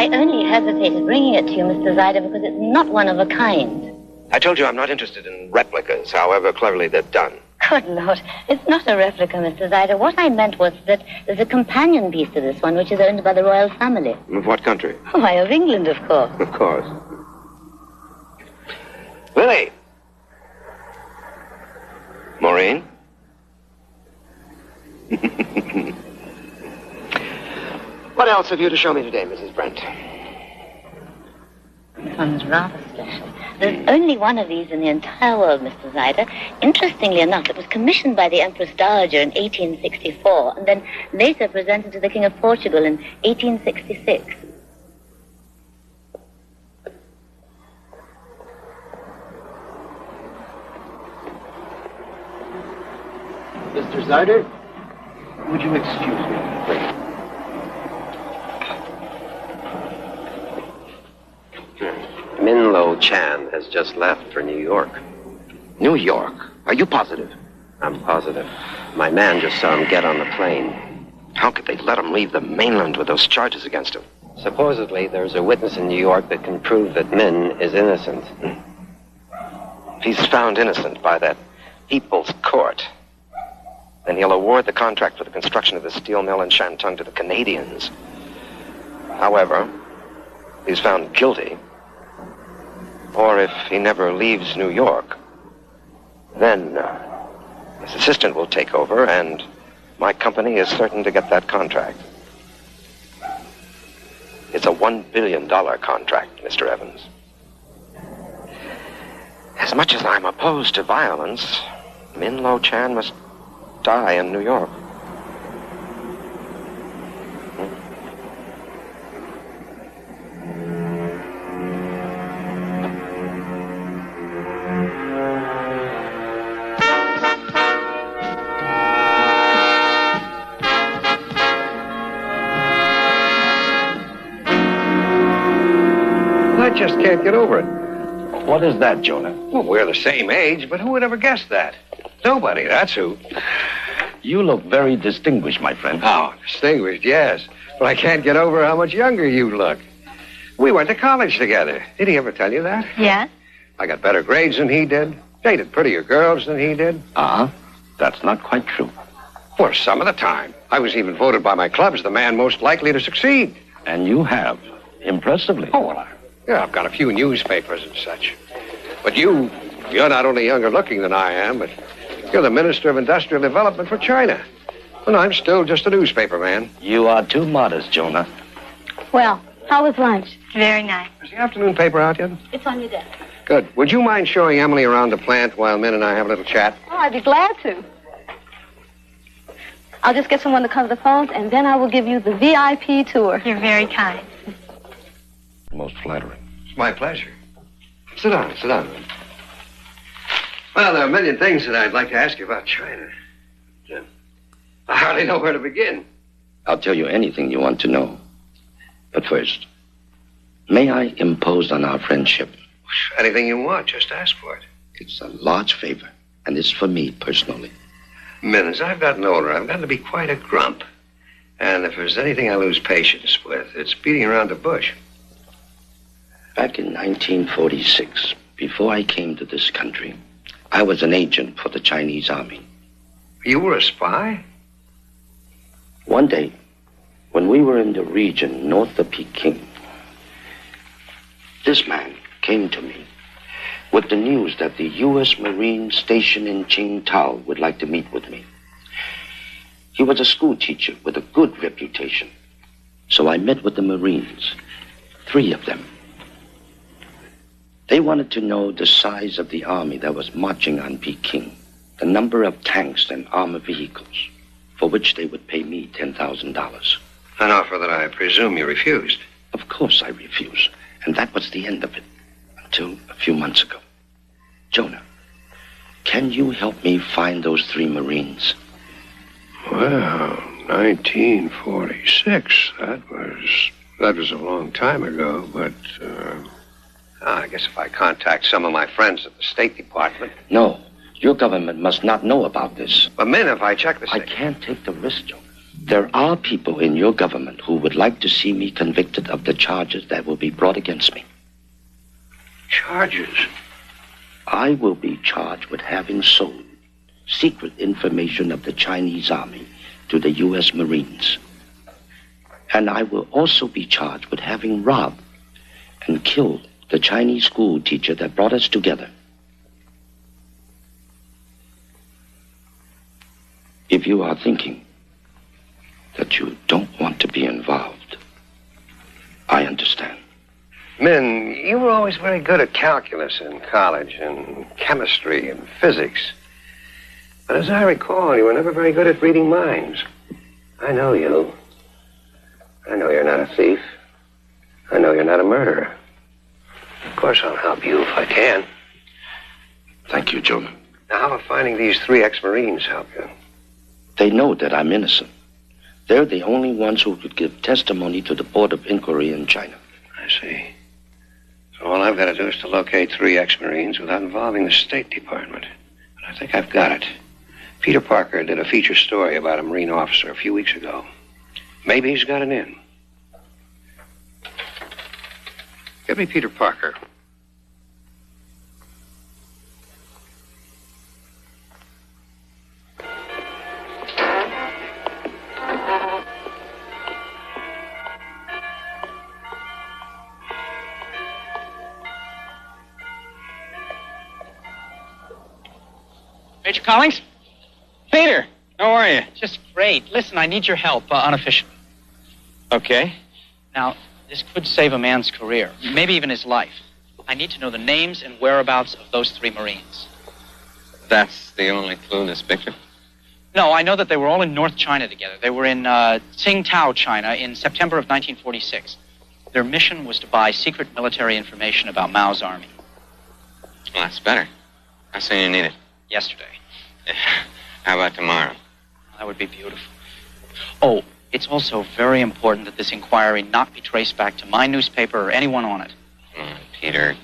I only hesitated bringing it to you, Mr. Zyder, because it's not one of a kind. I told you I'm not interested in replicas, however cleverly they're done. Good Lord, it's not a replica, Mr. Zyder. What I meant was that there's a companion piece to this one, which is owned by the royal family. Of what country? Why, of England, of course. Of course. Lily! Maureen? What else have you to show me today, Mrs. Brent? This one's rather special. There's only one of these in the entire world, Mr. Zyder. Interestingly enough, it was commissioned by the Empress Dowager in 1864 and then later presented to the King of Portugal in 1866. Mr. Zyder, would you excuse me, please? Minlo Chan has just left for New York. New York? Are you positive? I'm positive. My man just saw him get on the plane. How could they let him leave the mainland with those charges against him? Supposedly, there's a witness in New York that can prove that Min is innocent. If he's found innocent by that People's Court, then he'll award the contract for the construction of the steel mill in Shantung to the Canadians. However, if he's found guilty, or if he never leaves New York, then his assistant will take over, and my company is certain to get that contract. It's a $1 billion contract, Mr. Evans. As much as I'm opposed to violence, Minlo Chan must die in New York. I just can't get over it. What is that, Jonah? Well, we're the same age, but who would ever guess that? Nobody, that's who. You look very distinguished, my friend. Oh, distinguished, yes. But I can't get over how much younger you look. We went to college together. Did he ever tell you that? Yes? I got better grades than he did. Dated prettier girls than he did. That's not quite true. For some of the time. I was even voted by my clubs the man most likely to succeed. And you have. Impressively. Oh, well, I've got a few newspapers and such. But you're not only younger looking than I am, but you're the Minister of Industrial Development for China. And I'm still just a newspaper man. You are too modest, Jonah. Well, how was lunch? Very nice. Is the afternoon paper out yet? It's on your desk. Good. Would you mind showing Emily around the plant while Min and I have a little chat? Oh, I'd be glad to. I'll just get someone to cover the phones, and then I will give you the VIP tour. You're very kind. Most flattering. It's my pleasure. Sit down. Well, there are a million things that I'd like to ask you about China. I hardly know where to begin. I'll tell you anything you want to know. But first, may I impose on our friendship? Anything you want, just ask for it. It's a large favor, and it's for me personally. Min, as I've gotten older, I've gotten to be quite a grump. And if there's anything I lose patience with, it's beating around the bush. Back in 1946, before I came to this country, I was an agent for the Chinese army. You were a spy? One day, when we were in the region north of Peking, this man came to me with the news that the U.S. Marine station in Qingdao would like to meet with me. He was a school teacher with a good reputation. So I met with the Marines, 3 of them. They wanted to know the size of the army that was marching on Peking, the number of tanks and armored vehicles, for which they would pay me $10,000. An offer that I presume you refused. Of course I refused, and that was the end of it, until a few months ago. Jonah, can you help me find those 3 Marines? Well, 1946, that was a long time ago, but, I guess if I contact some of my friends at the State Department. No, your government must not know about this. But, Min, if I check the I can't take the risk, Jonah. There are people in your government who would like to see me convicted of the charges that will be brought against me. Charges? I will be charged with having sold secret information of the Chinese army to the U.S. Marines. And I will also be charged with having robbed and killed the Chinese school teacher that brought us together. If you are thinking that you don't want to be involved, I understand. Min, you were always very good at calculus in college and chemistry and physics. But as I recall, you were never very good at reading minds. I know you. I know you're not a thief. I know you're not a murderer. Of course, I'll help you if I can. Thank you, Jonah. Now, how will finding these 3 ex-Marines help you? They know that I'm innocent. They're the only ones who could give testimony to the Board of Inquiry in China. I see. So all I've got to do is to locate 3 ex-Marines without involving the State Department. But I think I've got it. Peter Parker did a feature story about a Marine officer a few weeks ago. Maybe he's got an in. Give me Peter Parker. Major Collings? Peter, how are you? Just great. Listen, I need your help, unofficially. Okay. Now, this could save a man's career, maybe even his life. I need to know the names and whereabouts of those 3 Marines. That's the only clue in this picture? No, I know that they were all in North China together. They were in Tsingtao, China, in September of 1946. Their mission was to buy secret military information about Mao's army. Well, that's better. How soon do you need it? Yesterday. How about tomorrow? That would be beautiful. Oh, it's also very important that this inquiry not be traced back to my newspaper or anyone on it. Peter.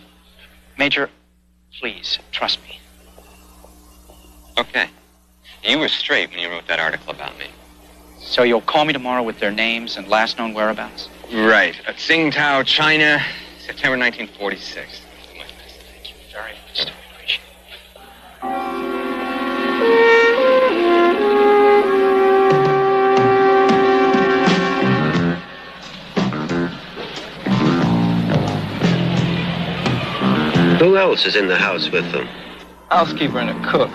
Major, please, trust me. Okay. You were straight when you wrote that article about me. So you'll call me tomorrow with their names and last known whereabouts? Right. Tsingtao, China, September 1946. Thank you very much. I appreciate it. Who else is in the house with them? Housekeeper and a cook.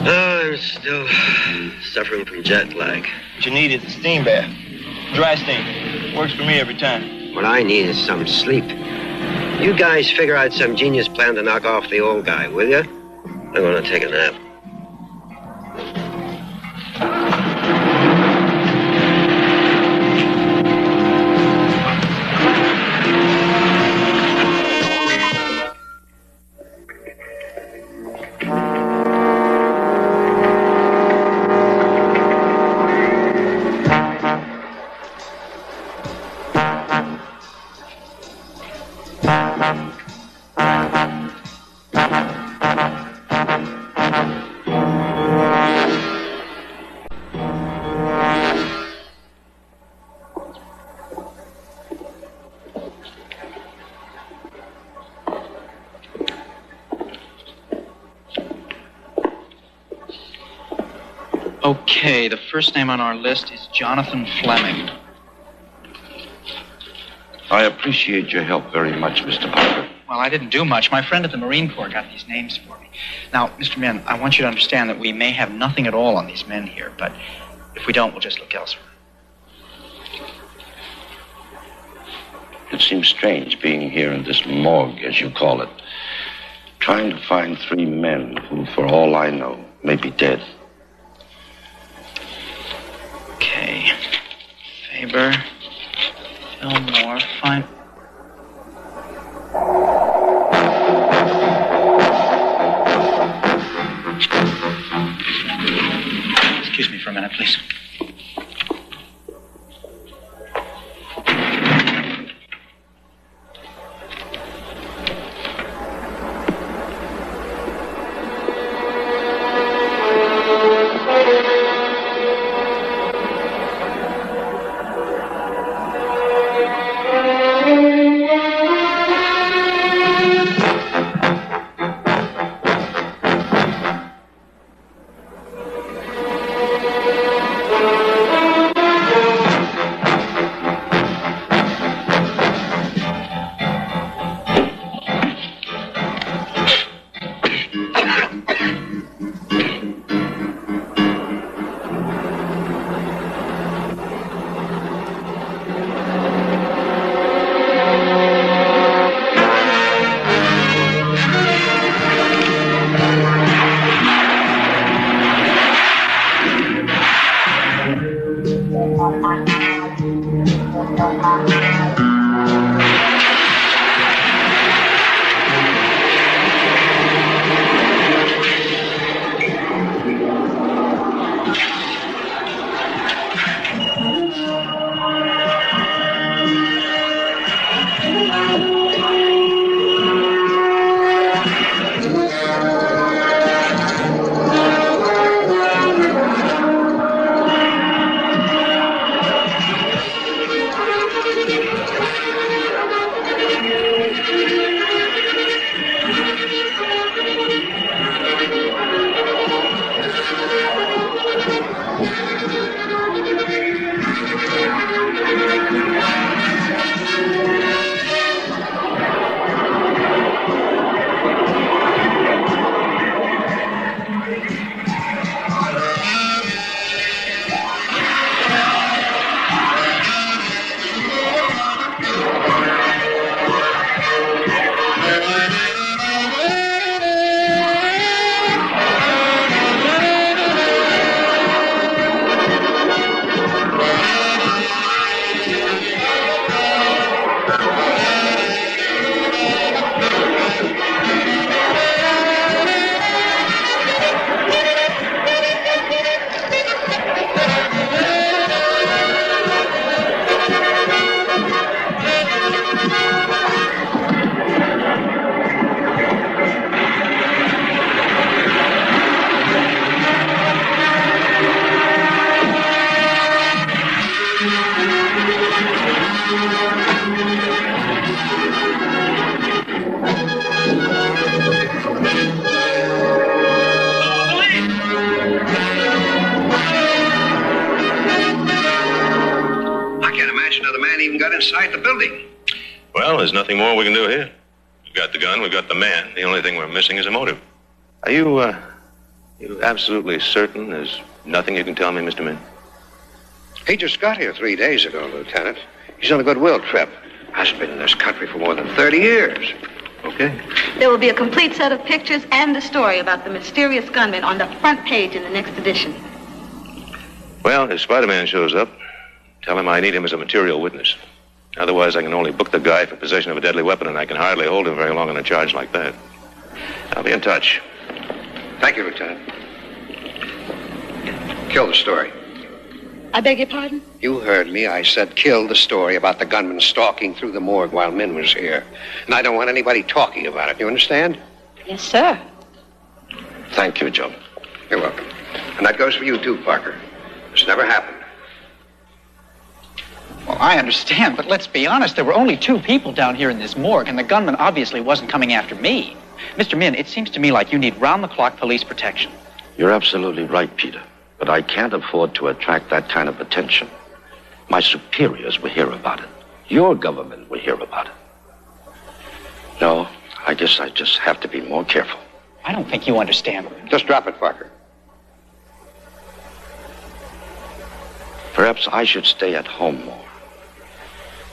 Oh, I'm still suffering from jet lag. What you need is a steam bath. Dry steam. Works for me every time. What I need is some sleep. You guys figure out some genius plan to knock off the old guy, will you? I'm gonna take a nap. Okay, the first name on our list is Jonathan Fleming. I appreciate your help very much, Mr. Parker. Well, I didn't do much. My friend at the Marine Corps got these names for me. Now, Mr. Min, I want you to understand that we may have nothing at all on these men here, but if we don't, we'll just look elsewhere. It seems strange being here in this morgue, as you call it, trying to find 3 men who, for all I know, may be dead. Okay. Faber, Fillmore, fine. Excuse me for a minute, please. inside the building. Well, there's nothing more we can do here. We've got the gun, we've got the man. The only thing we're missing is a motive. Are you absolutely certain there's nothing you can tell me, Mr. Min? He just got here 3 days ago, Lieutenant. He's on a goodwill trip. Hasn't been in this country for more than 30 years. Okay. There will be a complete set of pictures and a story about the mysterious gunman on the front page in the next edition. Well, if Spider-Man shows up, tell him I need him as a material witness. Otherwise, I can only book the guy for possession of a deadly weapon, and I can hardly hold him very long on a charge like that. I'll be in touch. Thank you, Lieutenant. Kill the story. I beg your pardon? You heard me. I said kill the story about the gunman stalking through the morgue while Min was here. And I don't want anybody talking about it. You understand? Yes, sir. Thank you, Joe. You're welcome. And that goes for you, too, Parker. This never happened. Well, I understand, but let's be honest. There were only 2 people down here in this morgue, and the gunman obviously wasn't coming after me. Mr. Min, it seems to me like you need round-the-clock police protection. You're absolutely right, Peter. But I can't afford to attract that kind of attention. My superiors will hear about it. Your government will hear about it. No, I guess I just have to be more careful. I don't think you understand. Just drop it, Parker. Perhaps I should stay at home more.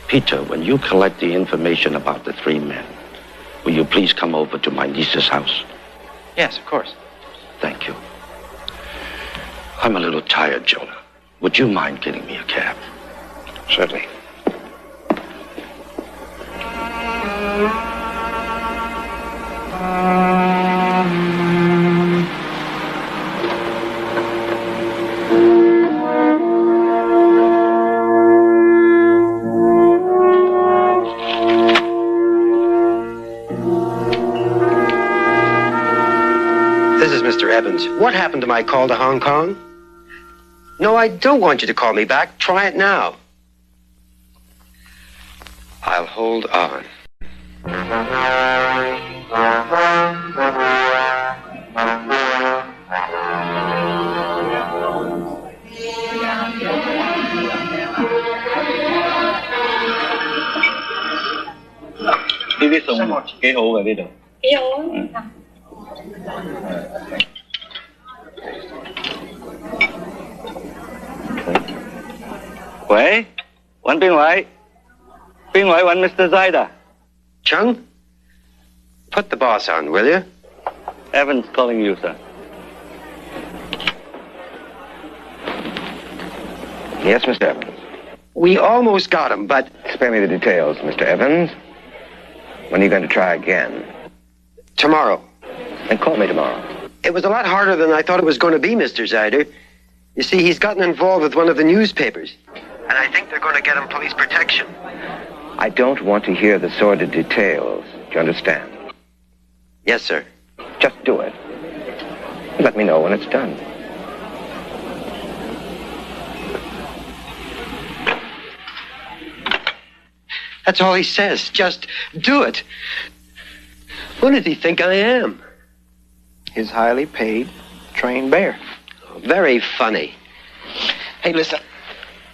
Peter, when you collect the information about the 3 men, will you please come over to my niece's house? Yes, of course. Thank you. I'm a little tired, Jonah. Would you mind getting me a cab? Certainly. This is Mr. Evans. What happened to my call to Hong Kong? No, I don't want you to call me back. Try it now. I'll hold on. Wait, 揾邊位？邊位揾 Mr. Zaida? Chung? Put the boss on, will you? Evans calling you, sir. Yes, Mr. Evans. We almost got him, but... Spare me the details, Mr. Evans. When are you going to try again? Tomorrow. Then call me tomorrow. It was a lot harder than I thought it was going to be, Mr. Zyder. You see, he's gotten involved with one of the newspapers. And I think they're going to get him police protection. I don't want to hear the sordid details. Do you understand? Yes, sir. Just do it. Let me know when it's done. That's all he says. Just do it. What does he think I am? His highly paid, trained bear. Very funny. Hey, listen.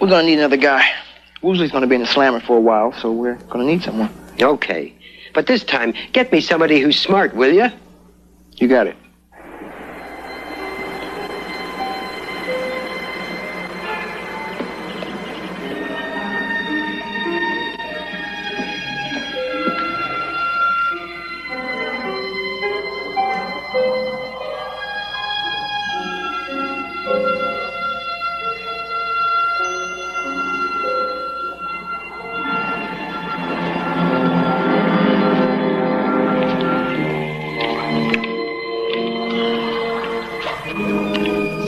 We're going to need another guy. Woosley's going to be in the slammer for a while, so we're going to need someone. Okay. But this time, get me somebody who's smart, will you? You got it.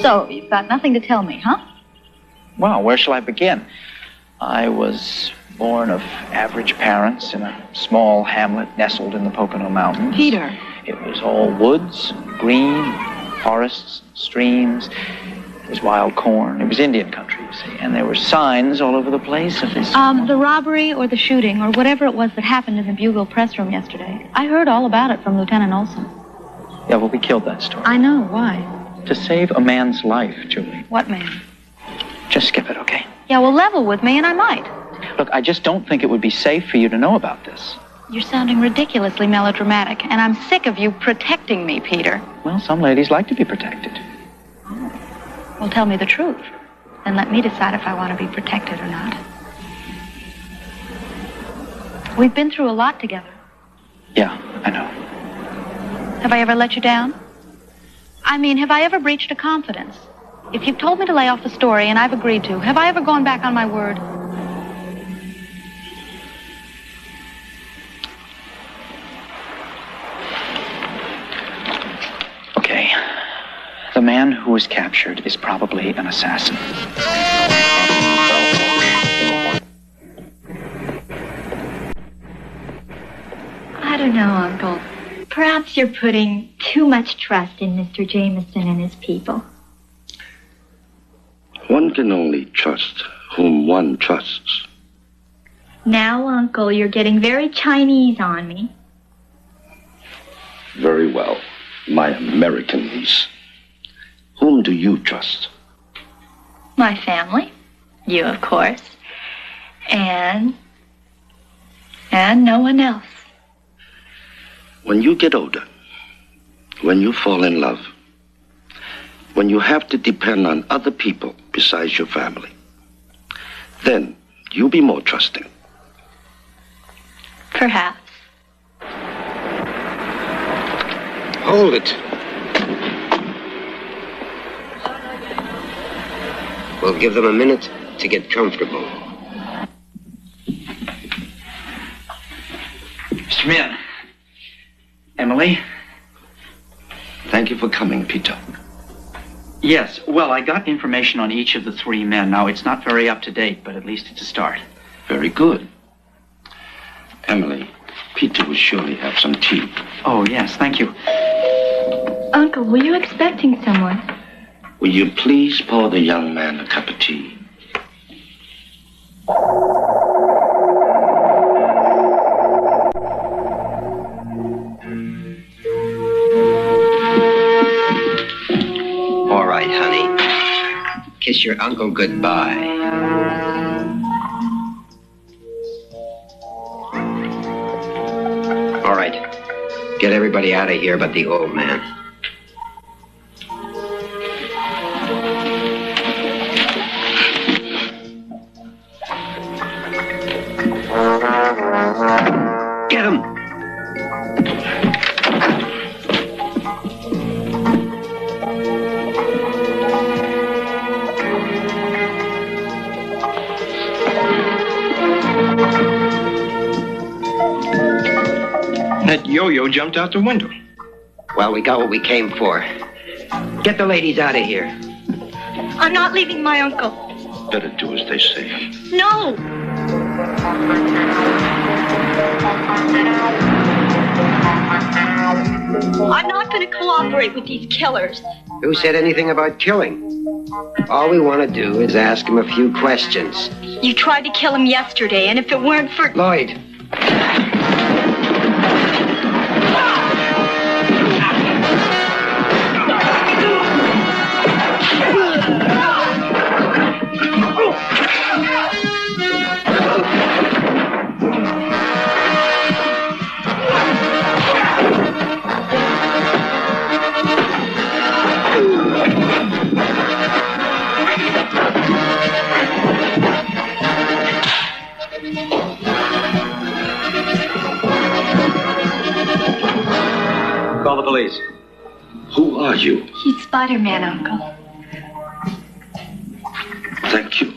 So, you've got nothing to tell me, huh? Well, where shall I begin? I was born of average parents in a small hamlet nestled in the Pocono Mountains. Peter. It was all woods, green, forests, streams. It was wild corn. It was Indian country, you see. And there were signs all over the place of this... The robbery or the shooting or whatever it was that happened in the Bugle press room yesterday. I heard all about it from Lieutenant Olson. Yeah, well, we killed that story. I know. Why? To save a man's life, Julie. What man? Just skip it, okay? Yeah, well, level with me and I might. Look, I just don't think it would be safe for you to know about this. You're sounding ridiculously melodramatic, and I'm sick of you protecting me, Peter. Well, some ladies like to be protected. Well, tell me the truth, and let me decide if I want to be protected or not. We've been through a lot together. Yeah, I know. Have I ever let you down? I mean, have I ever breached a confidence? If you've told me to lay off a story and I've agreed to, have I ever gone back on my word? Okay. The man who was captured is probably an assassin. I don't know, Uncle. Perhaps you're putting too much trust in Mr. Jameson and his people. One can only trust whom one trusts. Now, Uncle, you're getting very Chinese on me. Very well, my American niece. Whom do you trust? My family. You, of course. And no one else. When you get older, when you fall in love, when you have to depend on other people besides your family, then you'll be more trusting. Perhaps. Hold it. We'll give them a minute to get comfortable. Mr. Mann. Emily? Thank you for coming, Peter. Yes, well, I got information on each of the three men. Now, it's not very up-to-date, but at least it's a start. Very good. Emily, Peter will surely have some tea. Oh, yes, thank you. Uncle, were you expecting someone? Will you please pour the young man a cup of tea? All right, honey. Kiss your uncle goodbye. All right. Get everybody out of here but the old man. Get him! That yo-yo jumped out the window. Well, we got what we came for. Get the ladies out of here. I'm not leaving my uncle. Better do as they say. No! I'm not going to cooperate with these killers. Who said anything about killing? All we want to do is ask him a few questions. You tried to kill him yesterday, and if it weren't for... Lloyd. Call the police. Who are you? He's Spider-Man, Uncle. Thank you.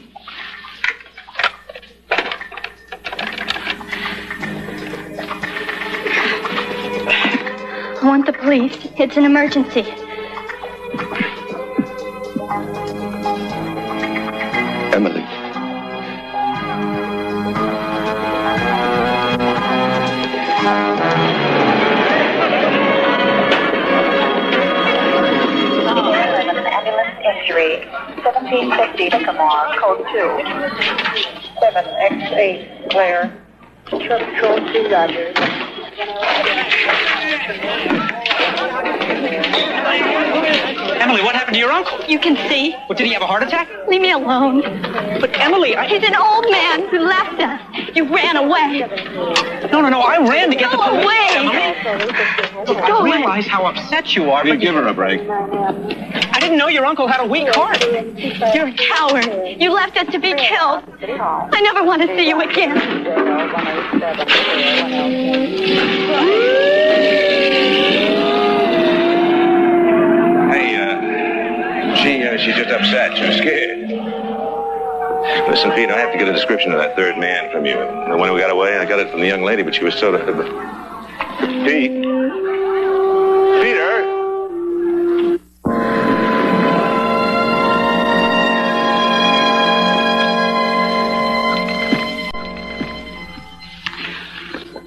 I want the police. It's an emergency. Emily. Injury, 1750 Sycamore, code 2. 7X8, Claire. Code 2, Rogers. Emily, what happened to your uncle? You can see. What, did he have a heart attack? Leave me alone. But Emily, He's an old man who left us. You ran away. No, I ran to get the police. away. Emily. Just I go away. realize how upset you are, but Give her a break. I didn't know your uncle had a weak heart. You're a coward. You left us to be killed. I never want to see you again. She's just upset. She was scared. Listen, Pete, I have to get a description of that third man from you. The one who got away, I got it from the young lady, but she was so... Pete? Peter?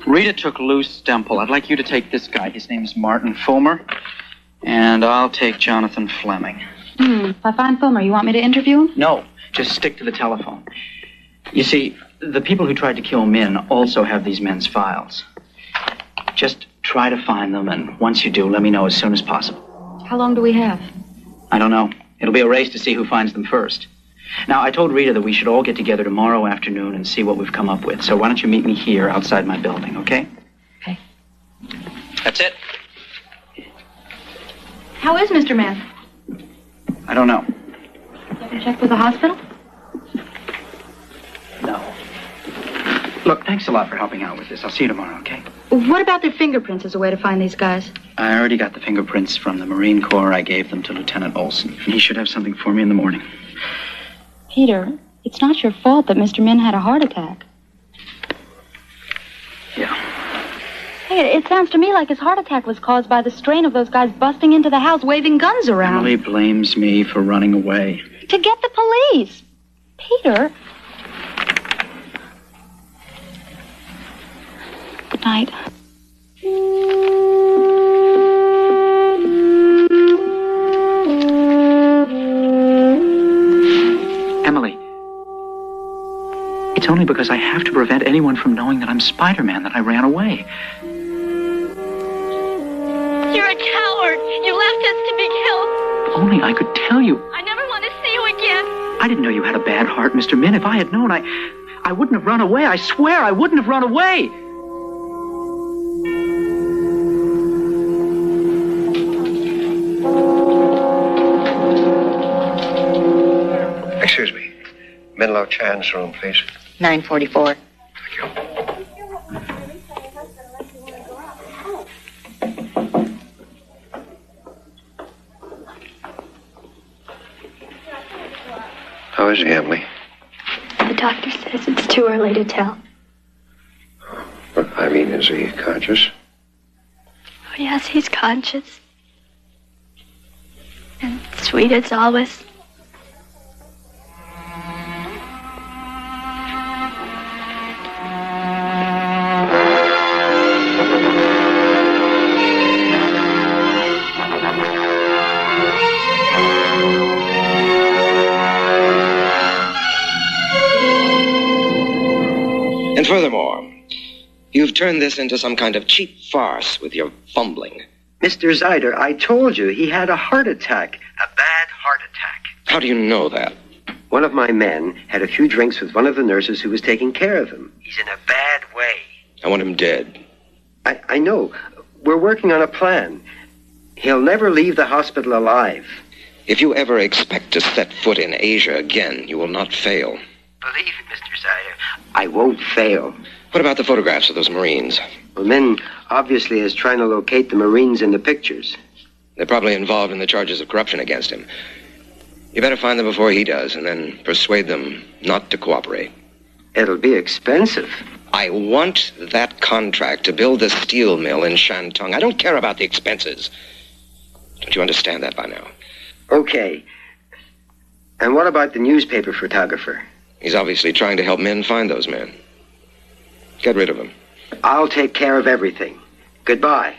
Rita took Lou Stemple. I'd like you to take this guy. His name's Martin Fulmer. And I'll take Jonathan Fleming. If I find Fulmer, you want me to interview him? No, just stick to the telephone. You see, the people who tried to kill Min also have these men's files. Just try to find them, and once you do, let me know as soon as possible. How long do we have? I don't know. It'll be a race to see who finds them first. Now, I told Rita that we should all get together tomorrow afternoon and see what we've come up with. So why don't you meet me here outside my building, okay? Okay. That's it. How is Mr. Mann? I don't know. You haven't checked with the hospital? No. Look, thanks a lot for helping out with this. I'll see you tomorrow, okay? What about their fingerprints as a way to find these guys? I already got the fingerprints from the Marine Corps. I gave them to Lieutenant Olson. And he should have something for me in the morning. Peter, it's not your fault that Mr. Min had a heart attack. Yeah. Hey, it sounds to me like his heart attack was caused by the strain of those guys busting into the house waving guns around. Emily blames me for running away. To get the police. Peter. Good night. Emily. It's only because I have to prevent anyone from knowing that I'm Spider-Man that I ran away. You're a coward. You left us to be killed. If only I could tell you. I never want to see you again. I didn't know you had a bad heart, Mr. Min. If I had known, I wouldn't have run away. I swear I wouldn't have run away. Excuse me. Menlo Chan's room, please. 944. Thank you. How is he, Emily? The doctor says it's too early to tell. Well, I mean, is he conscious? Oh, yes, he's conscious. And sweet as always. And furthermore, you've turned this into some kind of cheap farce with your fumbling. Mr. Zyder, I told you he had a heart attack. A bad heart attack. How do you know that? One of my men had a few drinks with one of the nurses who was taking care of him. He's in a bad way. I want him dead. I know. We're working on a plan. He'll never leave the hospital alive. If you ever expect to set foot in Asia again, you will not fail. Believe it, Mr. Zyder. I won't fail. What about the photographs of those Marines? Well, Min obviously is trying to locate the Marines in the pictures. They're probably involved in the charges of corruption against him. You better find them before he does, and then persuade them not to cooperate. It'll be expensive. I want that contract to build the steel mill in Shantung. I don't care about the expenses. Don't you understand that by now? Okay. And what about the newspaper photographer? He's obviously trying to help men find those men. Get rid of him. I'll take care of everything. Goodbye.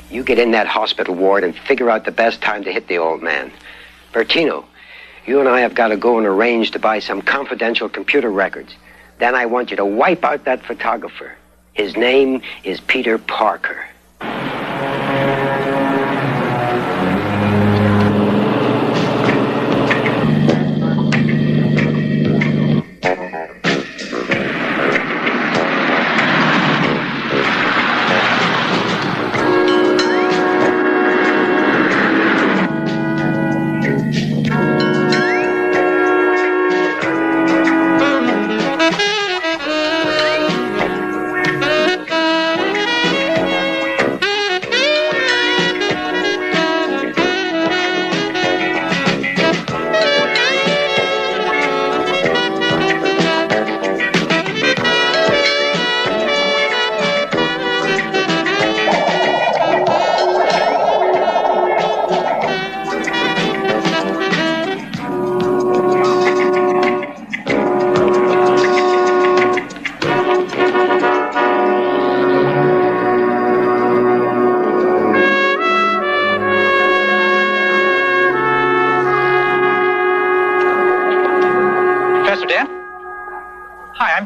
You get in that hospital ward and figure out the best time to hit the old man. Bertino, you and I have got to go and arrange to buy some confidential computer records. Then I want you to wipe out that photographer. His name is Peter Parker.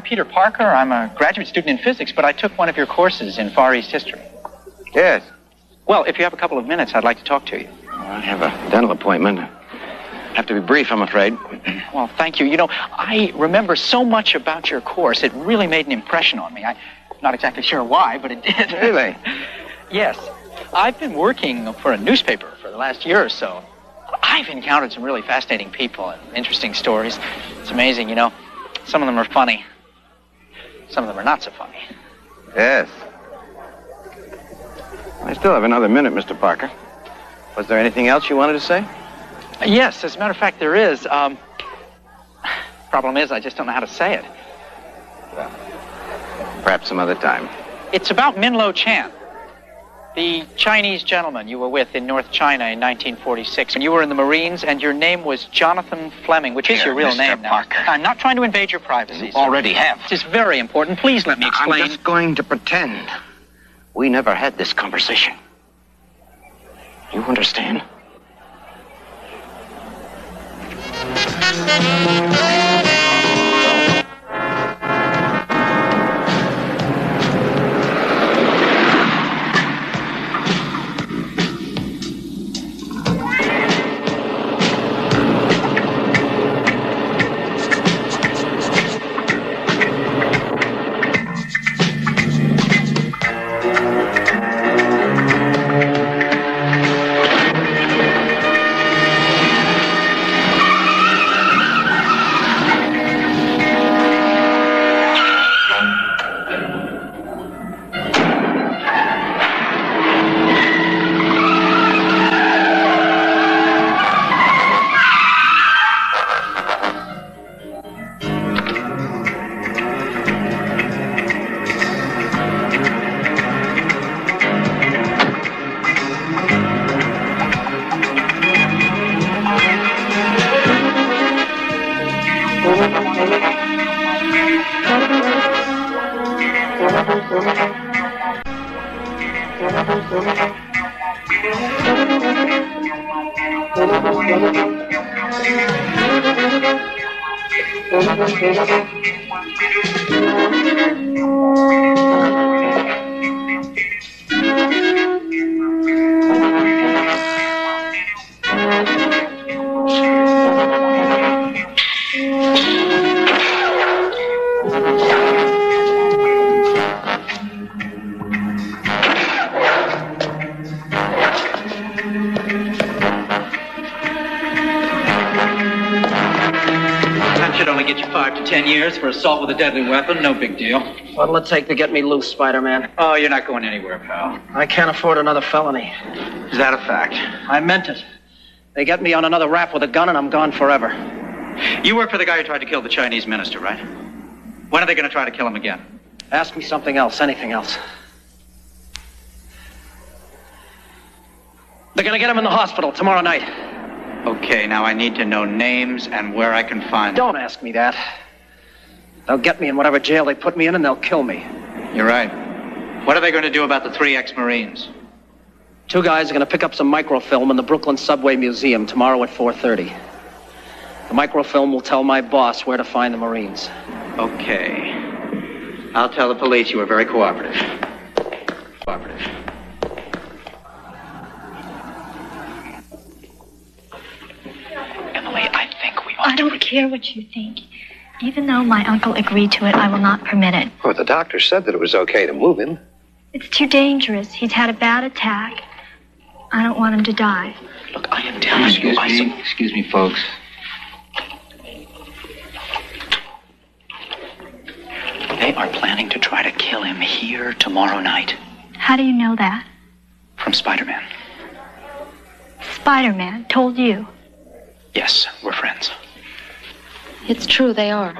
Peter Parker. I'm a graduate student in physics, but I took one of your courses in Far East history. Yes. Well, if you have a couple of minutes, I'd like to talk to you. I have a dental appointment. Have to be brief, I'm afraid. Well, thank you. You know, I remember so much about your course. It really made an impression on me. I'm not exactly sure why, but it did. Really? Yes. I've been working for a newspaper for the last year or so. I've encountered some really fascinating people and interesting stories. It's amazing, you know. Some of them are funny. Some of them are not so funny. Yes. I still have another minute, Mr. Parker. Was there anything else you wanted to say? Yes, as a matter of fact, there is. Problem is, I just don't know how to say it. Well, perhaps some other time. It's about Minlo Chan, the Chinese gentleman you were with in North China in 1946. And you were in the Marines, and your name was Jonathan Fleming, which is your real Mr. name now. Parker. I'm not trying to invade your privacy. You already have. This is very important. Please let me explain. I'm just going to pretend we never had this conversation. You understand? For assault with a deadly weapon, no big deal. What'll it take to get me loose, Spider-Man? Oh, you're not going anywhere, pal. I can't afford another felony. Is that a fact? I meant it. They get me on another rap with a gun and I'm gone forever. You work for the guy who tried to kill the Chinese minister, right? When are they going to try to kill him again? Ask me something else, anything else. They're going to get him in the hospital tomorrow night. Okay, now I need to know names and where I can find them. Don't ask me that. They'll get me in whatever jail they put me in and they'll kill me. You're right. What are they going to do about the 3 ex-Marines? 2 guys are going to pick up some microfilm in the Brooklyn Subway Museum tomorrow at 4:30. The microfilm will tell my boss where to find the Marines. Okay. I'll tell the police you were very cooperative. Emily, I think we ought I don't care what you think. Even though my uncle agreed to it, I will not permit it. Well, the doctor said that it was okay to move him. It's too dangerous. He's had a bad attack. I don't want him to die. Look, I am telling you, Excuse me, folks. They are planning to try to kill him here tomorrow night. How do you know that? From Spider-Man. Spider-Man told you. Yes, we're friends. It's true, they are.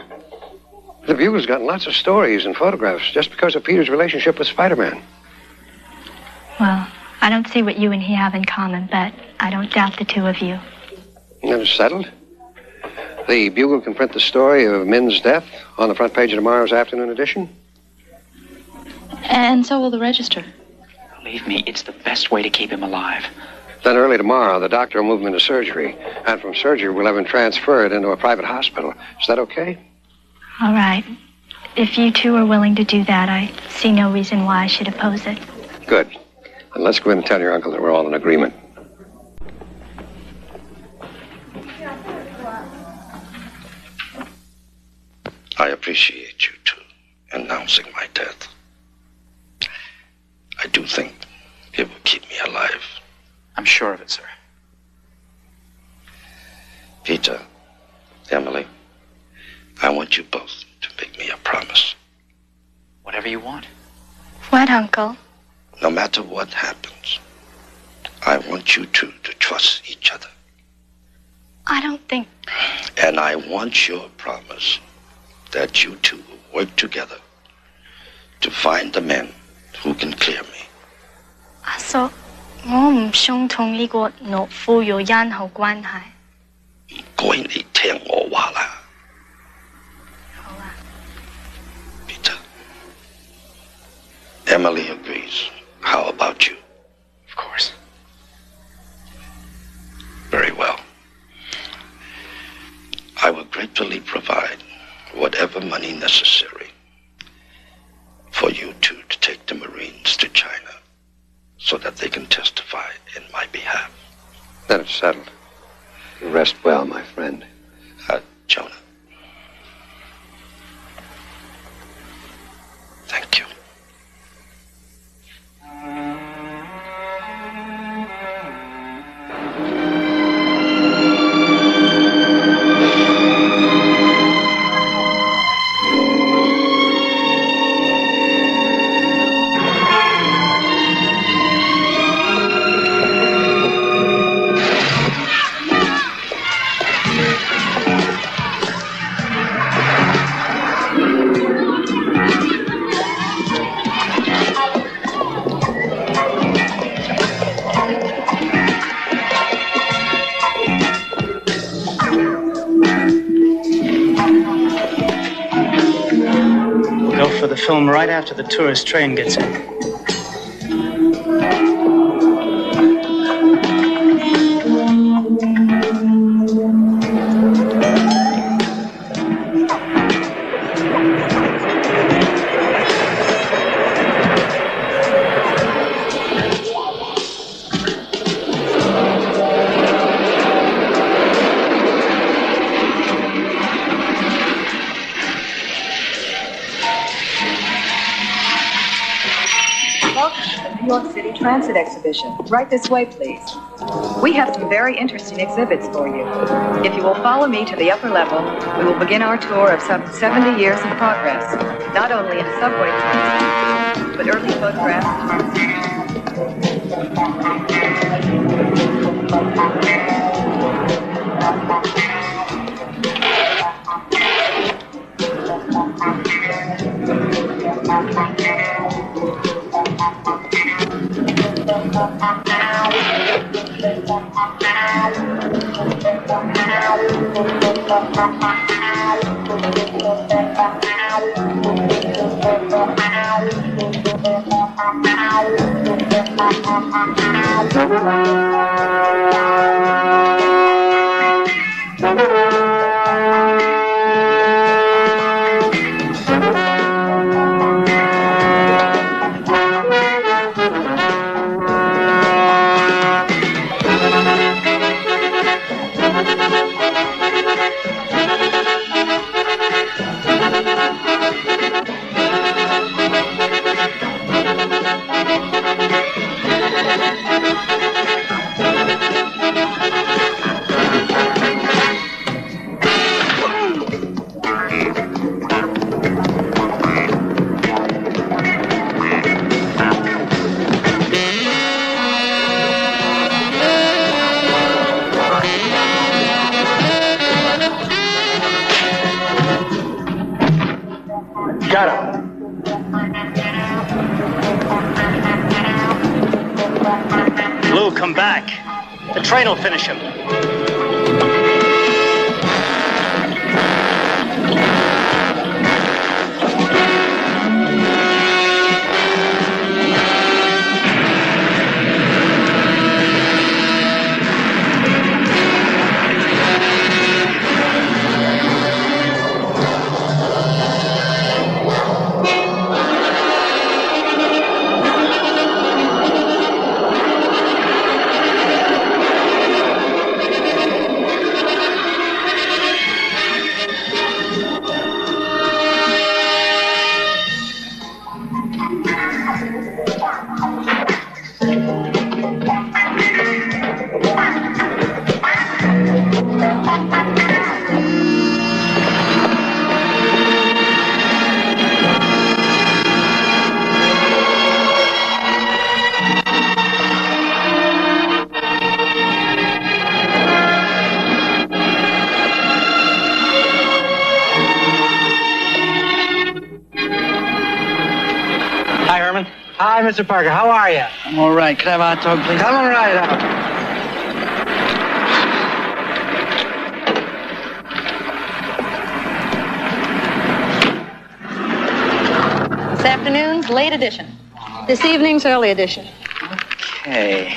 The Bugle's gotten lots of stories and photographs just because of Peter's relationship with Spider-Man. Well, I don't see what you and he have in common, but I don't doubt the two of you. That is settled. The Bugle can print the story of Min's death on the front page of tomorrow's afternoon edition. And so will the Register. Believe me, it's the best way to keep him alive. Then early tomorrow, the doctor will move him into surgery. And from surgery, we'll have him transferred into a private hospital. Is that okay? All right. If you two are willing to do that, I see no reason why I should oppose it. Good. Then let's go in and tell your uncle that we're all in agreement. I appreciate you two announcing my death. I do think it will keep me alive. I'm sure of it, sir. Peter, Emily, I want you both to make me a promise. Whatever you want. What, Uncle? No matter what happens, I want you two to trust each other. I don't think... And I want your promise that you two will work together to find the men who can clear me. 阿叔，我唔想同呢個懦夫有任何關係。該你聽我話啦。好啊。Peter, Emily agrees. How about you? Of course. Very well. I will gratefully provide whatever money necessary for you two to take the Marines to China so that they can testify in my behalf. Then it's settled. You rest well, my friend. Jonah. Thank you. For the film right after the tourist train gets in. Transit exhibition. Right this way, please. We have some very interesting exhibits for you. If you will follow me to the upper level, we will begin our tour of some 70 years of progress, not only in subway trains, but early photographs. Got him. Lou, come back. The train will finish him. Hi, Mr. Parker. How are you? I'm all right. Could I have a hot dog, please? Come on right out. This afternoon's late edition. This evening's early edition. Okay.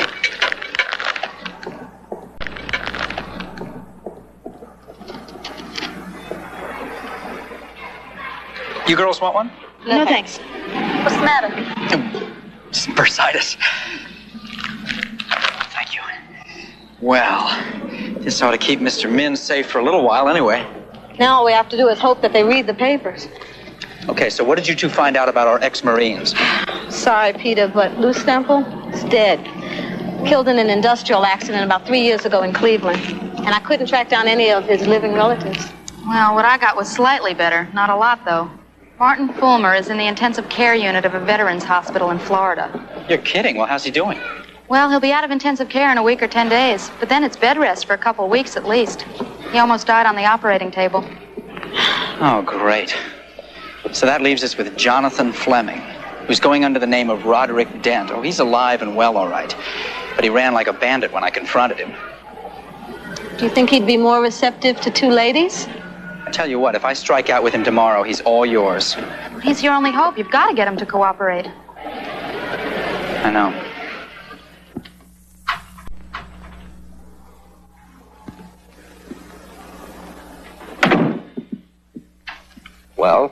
You girls want one? No, thanks. What's the matter? Just bursitis. Thank you. Well, this ought to keep Mr. Min safe for a little while anyway. Now all we have to do is hope that they read the papers. Okay, so what did you two find out about our ex-Marines? Sorry, Peter, but Lou Stemple is dead. Killed in an industrial accident about 3 years ago in Cleveland. And I couldn't track down any of his living relatives. Well, what I got was slightly better. Not a lot, though. Martin Fulmer is in the intensive care unit of a veterans hospital in Florida. You're kidding. Well, how's he doing? Well, he'll be out of intensive care in a week or 10 days. But then it's bed rest for a couple of weeks at least. He almost died on the operating table. Oh, great. So that leaves us with Jonathan Fleming, who's going under the name of Roderick Dent. Oh, he's alive and well, all right. But he ran like a bandit when I confronted him. Do you think he'd be more receptive to two ladies? I tell you what, if I strike out with him tomorrow, he's all yours. He's your only hope. You've got to get him to cooperate. I know. Well,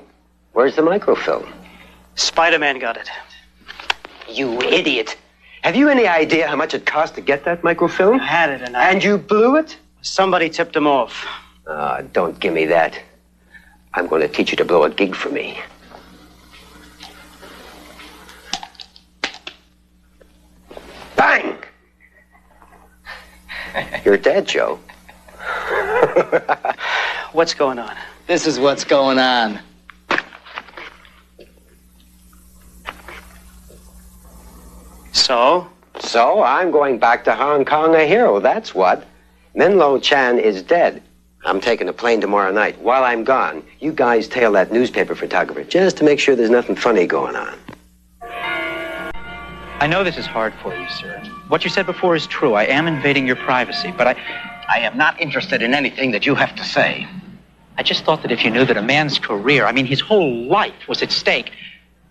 where's the microfilm? Spider-Man got it. You idiot. Have you any idea how much it cost to get that microfilm? I had it, and And you blew it? somebody tipped him off. Don't give me that. I'm going to teach you to blow a gig for me. Bang! You're dead, Joe. What's going on? This is what's going on. So? So I'm going back to Hong Kong a hero, that's what. Min Lo Chan is dead. I'm taking a plane tomorrow night. While I'm gone, you guys tail that newspaper photographer just to make sure there's nothing funny going on. I know this is hard for you, sir. What you said before is true. I am invading your privacy, but I am not interested in anything that you have to say. I just thought that if you knew that a man's career, I mean his whole life was at stake,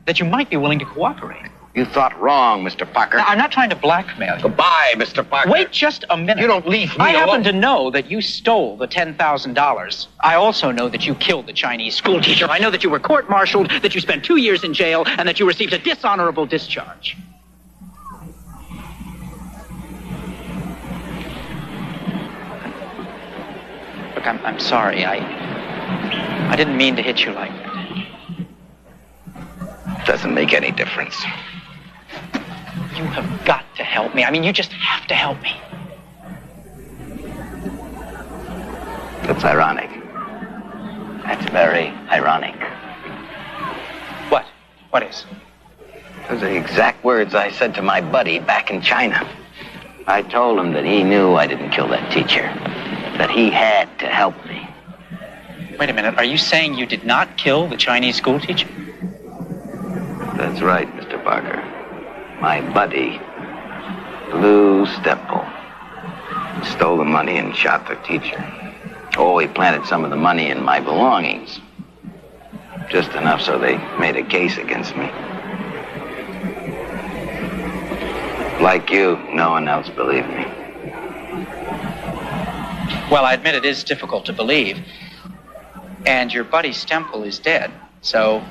that you might be willing to cooperate. You thought wrong, Mr. Parker. Now, I'm not trying to blackmail you. Goodbye, Mr. Parker. Wait just a minute. You don't leave me I alone. happen to know that you stole the $10,000. I also know that you killed the Chinese school teacher. I know that you were court-martialed, that you spent 2 years in jail, and that you received a dishonorable discharge. Look, I'm sorry. I didn't mean to hit you like that. Doesn't make any difference. You have got to help me. I mean, you just have to help me. It's ironic. That's very ironic. What? What is? Those are the exact words I said to my buddy back in China. I told him that he knew I didn't kill that teacher, that he had to help me. Wait a minute. Are you saying you did not kill the Chinese school teacher? That's right, Mr. Parker. My buddy, Lou Stemple, stole the money and shot the teacher. Oh, he planted some of the money in my belongings. Just enough so they made a case against me. Like you, no one else believed me. Well, I admit it is difficult to believe. And your buddy Stemple is dead, so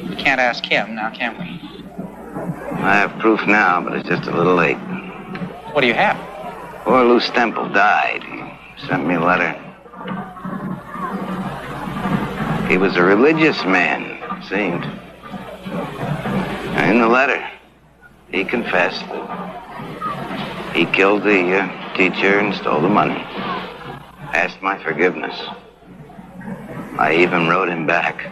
we can't ask him now, can we? I have proof now, but it's just a little late. What do you have? Poor Lou Stemple died. He sent me a letter. He was a religious man, it seemed. And in the letter, he confessed that he killed the teacher and stole the money. Asked my forgiveness. I even wrote him back,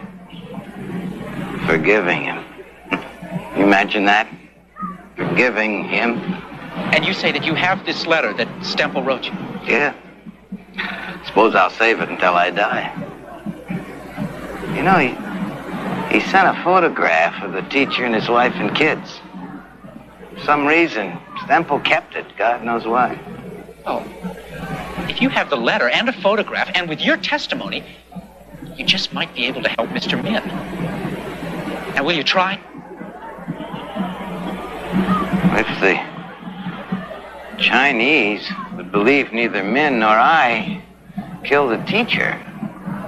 forgiving him. You imagine that? Forgiving him. And you say that you have this letter that Stemple wrote you? Yeah. Suppose I'll save it until I die. You know, he sent a photograph of the teacher and his wife and kids. For some reason, Stemple kept it. God knows why. Oh. If you have the letter and a photograph, and with your testimony, you just might be able to help Mr. Min. Now, will you try? If the Chinese would believe neither Min nor I killed the teacher,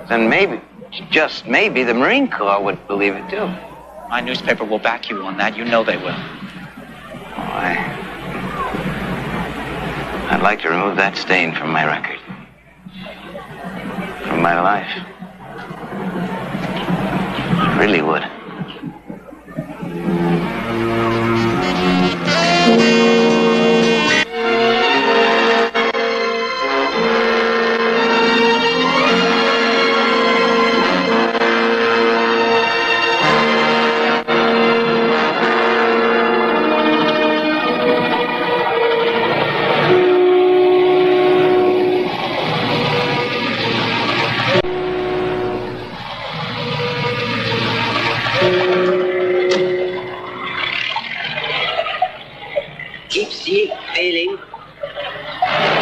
then maybe, just maybe, the Marine Corps would believe it too. My newspaper will back you on that. You know they will. I'd like to remove that stain from my record. From my life. I really would.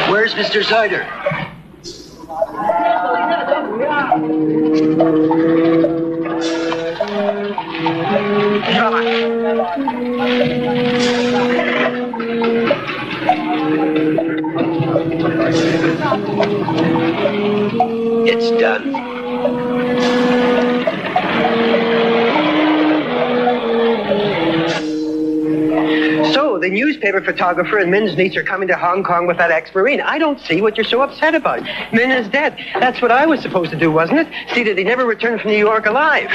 Where's Mr. Zyder? It's done. So, the newspaper photographer and Min's niece are coming to Hong Kong with that ex-Marine. I don't see what you're so upset about. Min is dead. That's what I was supposed to do, wasn't it? See that he never returned from New York alive.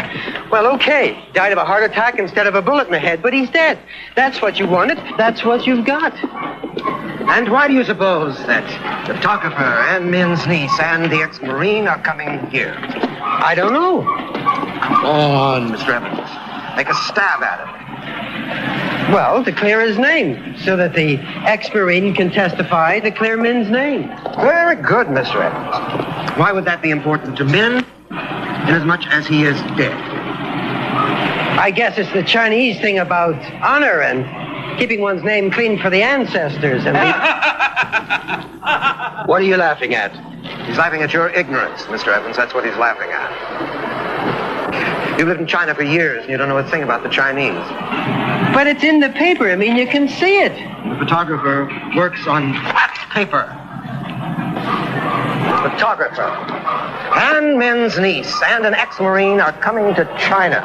Well, okay. Died of a heart attack instead of a bullet in the head, but he's dead. That's what you wanted. That's what you've got. And why do you suppose that the photographer and Min's niece and the ex-Marine are coming here? I don't know. Come on, Mr. Evans. Make a stab at it. Well, to clear his name, so that the ex-Marine can testify to clear Min's name. Very good, Mr. Evans. Why would that be important to Min, inasmuch as he is dead? I guess it's the Chinese thing about honor and keeping one's name clean for the ancestors. And What are you laughing at? He's laughing at your ignorance, Mr. Evans. That's what he's laughing at. You've lived in China for years, and you don't know a thing about the Chinese. But it's in the paper. I mean, you can see it. The photographer works on paper. The photographer and Min's niece and an ex-Marine are coming to China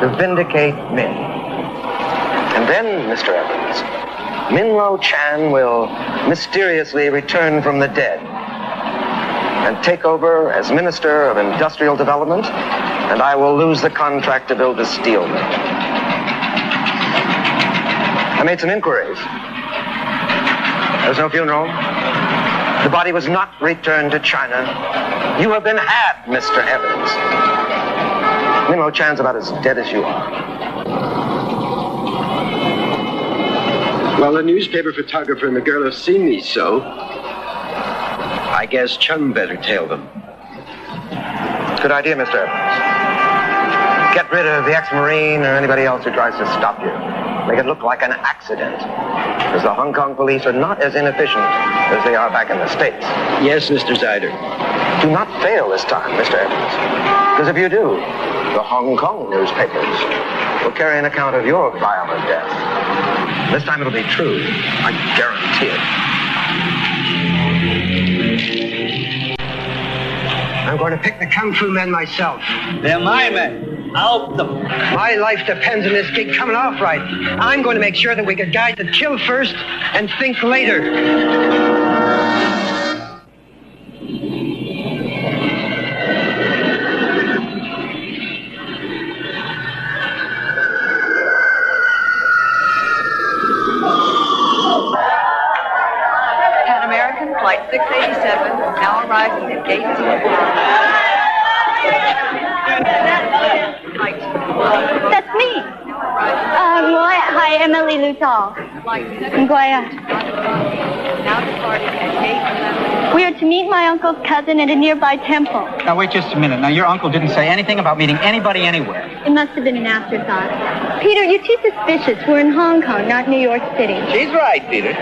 to vindicate Min. And then, Mr. Evans, Min Lo Chan will mysteriously return from the dead and take over as Minister of Industrial Development And I will lose the contract to build the steel mill. I made some inquiries. There was no funeral. The body was not returned to China. You have been had, Mr. Evans. Minlo Chan's about as dead as you are. Well, the newspaper photographer and the girl have seen me, so I guess Chung better tail them. Good idea, Mr. Evans. Get rid of the ex-Marine or anybody else who tries to stop you. Make it look like an accident. Because the Hong Kong police are not as inefficient as they are back in the States. Yes, Mr. Zyder. Do not fail this time, Mr. Evans. Because if you do, the Hong Kong newspapers will carry an account of your violent death. This time it'll be true. I guarantee it. I'm going to pick the Kung Fu men myself. They're my men. Out them. My life depends on this gig coming off right. I'm going to make sure that we get guys that kill first and think later. Pan American Flight 687, now arriving at Gate 2. That's me. 我係 Emily Lutal. 唔該啊。We are to meet my uncle's cousin at a nearby temple. Now, wait just a minute. Now, your uncle didn't say anything about meeting anybody anywhere. It must have been an afterthought. Peter, you're too suspicious. We're in Hong Kong, not New York City. She's right, Peter.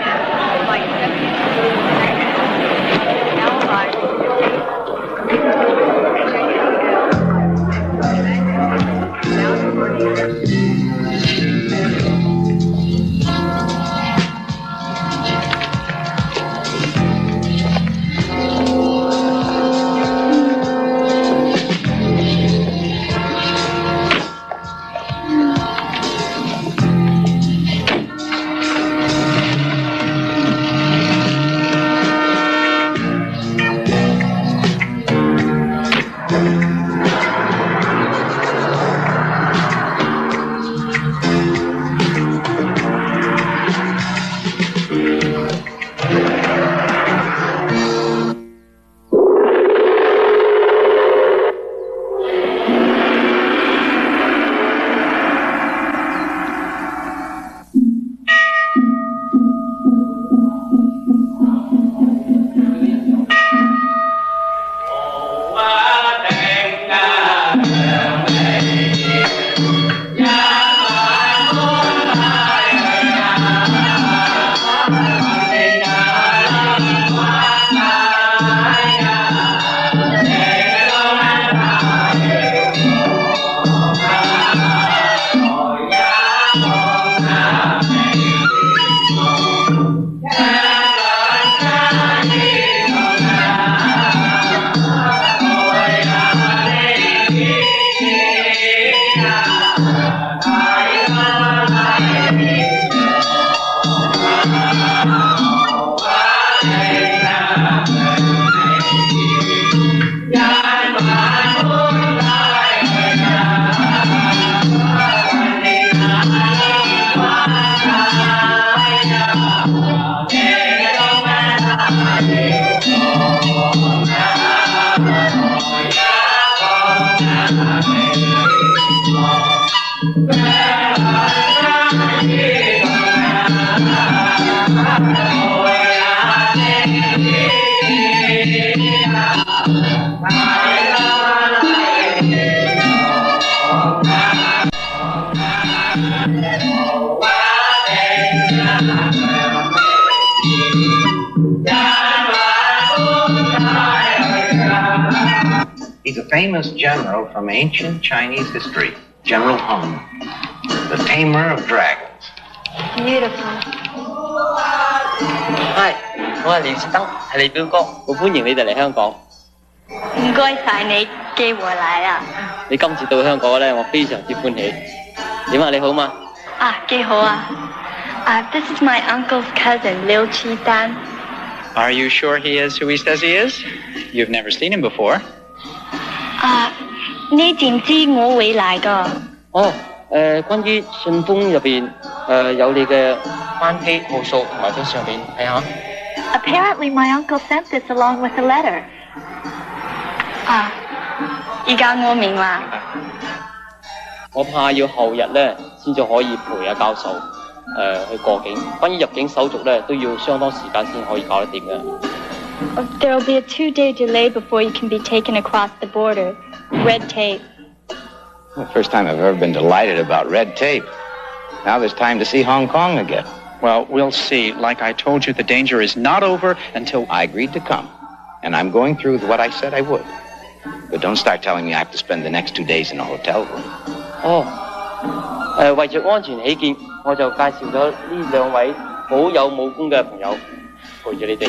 He's a famous general from ancient Chinese history, General Hung, the tamer of dragons. Beautiful. 係，我係廖士登，係你表哥，好歡迎你哋嚟香港。唔該晒你，機會嚟啦。你今次到香港咧，我非常之歡喜。點啊？你好嘛？啊，幾好啊。This is my uncle's cousin, Liu Qi-dan. Are you sure he is who he says he is? You've never seen him before. 你知唔知我會嚟㗎？哦，關於信封入邊有你嘅班機號數同埋張相片，睇下。Apparently, my uncle sent this along with a letter. 啊，而家我明啦。我怕要後日咧先至可以陪阿教授去過境。關於入境手續咧，都要相當時間先可以搞得掂嘅。There'll be a 2-day delay before you can be taken across the border. Red tape. The first time I've ever been delighted about red tape. Now there's time to see Hong Kong again. Well, we'll see. Like I told you, the danger is not over until... I agreed to come, and I'm going through with what I said I would. But don't start telling me I have to spend the next 2 days in a hotel room. 為著安全起見，我就介紹咗呢兩位好有武功嘅朋友陪住你哋，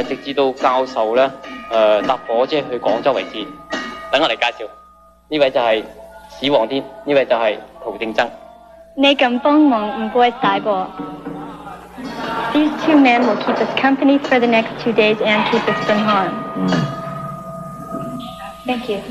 直至到教授咧搭火車去廣州為止。等我嚟介紹，呢位就係史皇天，呢位就係陶正曾。你咁幫忙唔該晒噃。These 2 men will keep us company for the next 2 days and keep us from harm. Thank you.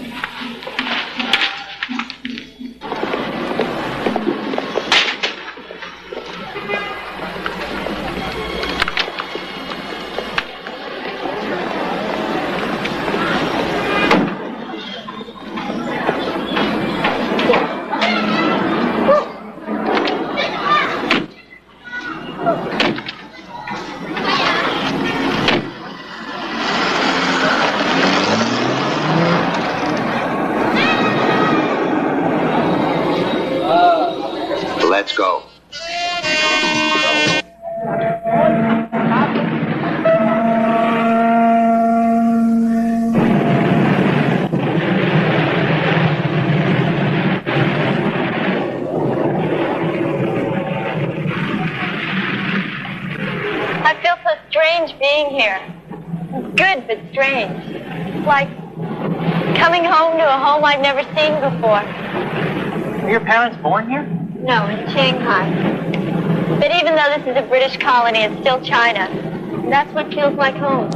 Let's go. I feel so strange being here. Good, but strange. Like coming home to a home I've never seen before. Were your parents born here? No, in Shanghai. But even though this is a British colony, it's still China. That's what feels like home.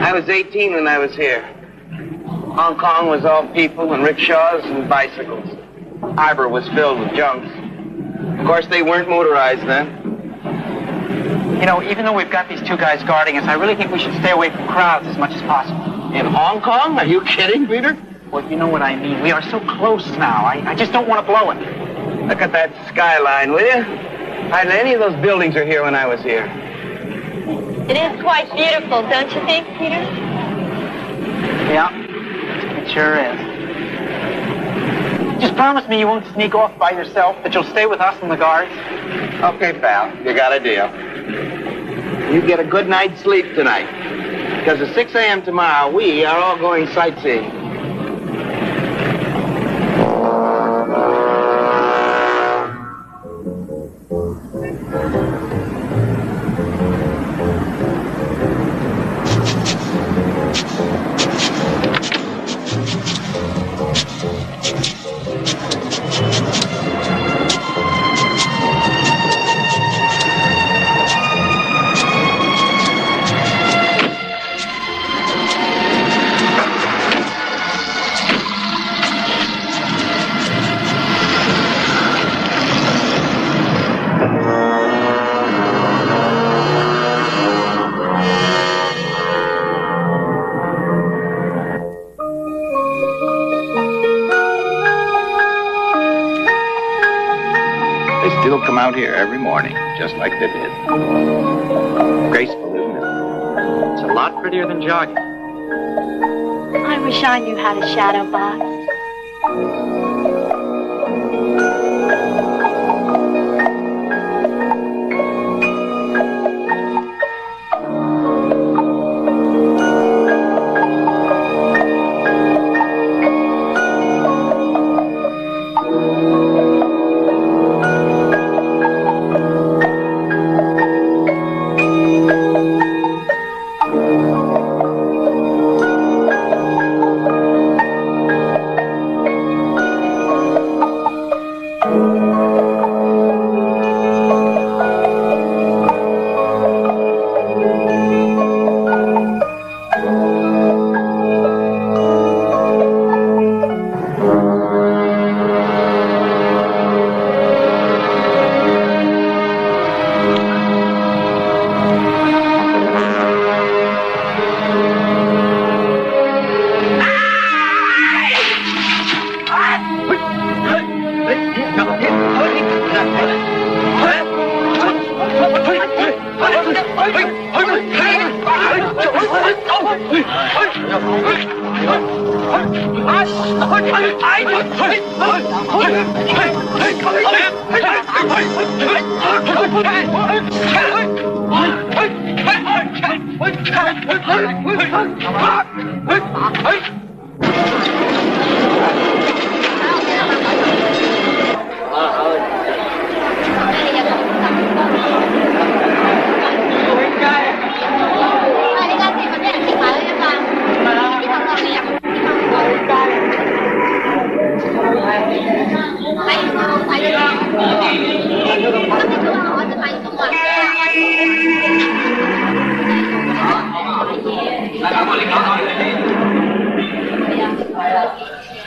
I was 18 when I was here. Hong Kong was all people and rickshaws and bicycles. Harbor was filled with junks. Of course, they weren't motorized then. You know, even though we've got these 2 guys guarding us, I really think we should stay away from crowds as much as possible. In Hong Kong? Are you kidding, Peter? Well, you know what I mean. We are so close now. I just don't want to blow it. Look at that skyline, will you? Hardly any of those buildings are here when I was here. It is quite beautiful, don't you think, Peter? Yeah, it sure is. Just promise me you won't sneak off by yourself, that you'll stay with us and the guards. Okay, pal, you got a deal. You get a good night's sleep tonight. Because at 6 a.m. tomorrow, we are all going sightseeing. Come out here every morning, just like they did. Graceful, isn't it? It's a lot prettier than jogging. I wish I knew how to shadow box.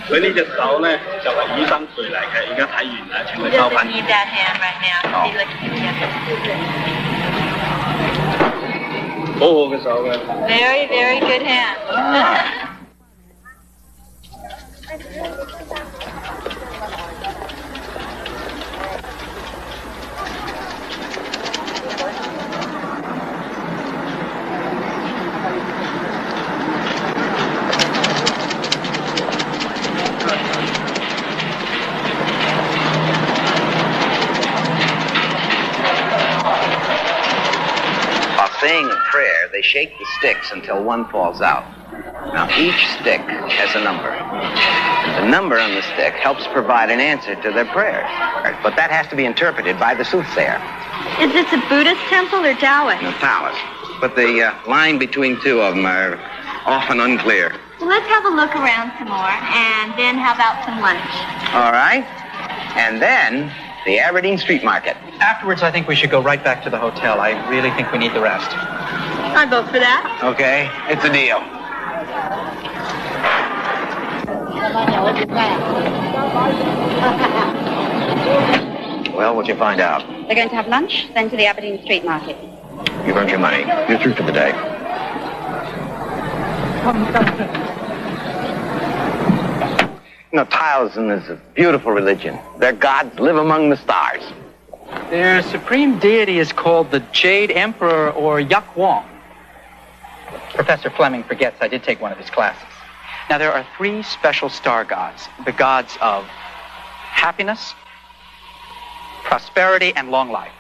佢呢隻手咧就係醫生攰嚟嘅，而家睇完啦，請佢收翻。Need that hand right now. See, look, yeah. 好好嘅手嘅。 Very, very good hand. While saying a prayer, they shake the sticks until one falls out. Now, each stick has a number. The number on the stick helps provide an answer to their prayers. But that has to be interpreted by the soothsayer. Is this a Buddhist temple or Taoist? The Taoist. But the line between two of them are often unclear. Well, let's have a look around some more, and then how about some lunch? All right. And then the Aberdeen Street Market. Afterwards, I think we should go right back to the hotel. I really think we need the rest. I vote for that. Okay, it's a deal. Well, what'd you find out? They're going to have lunch, then to the Aberdeen Street Market. You've earned your money. You're through for the day. You know, Taoism is a beautiful religion. Their gods live among the stars. Their supreme deity is called the Jade Emperor, or Yak Wong. Professor Fleming forgets I did take one of his classes. Now, there are 3 special star gods. The gods of happiness, prosperity, and long life.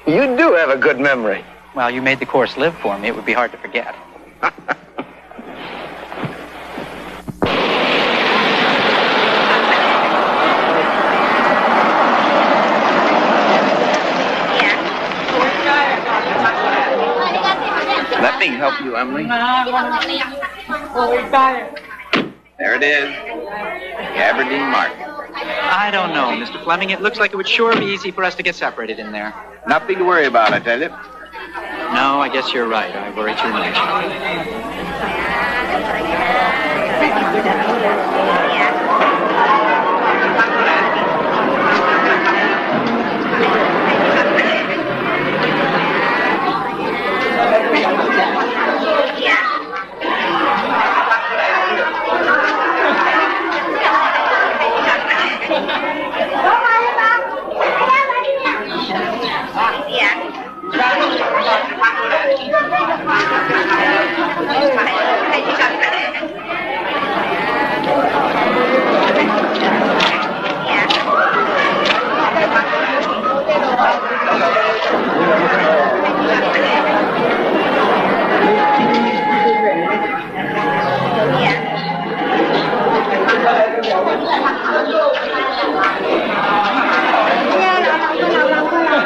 You do have a good memory. Well, you made the course live for me. It would be hard to forget. Let me help you, Emily. There it is. The Aberdeen Market. I don't know, Mr. Fleming. It looks like it would sure be easy for us to get separated in there. Nothing to worry about, I tell you. No, I guess you're right. I worry too much.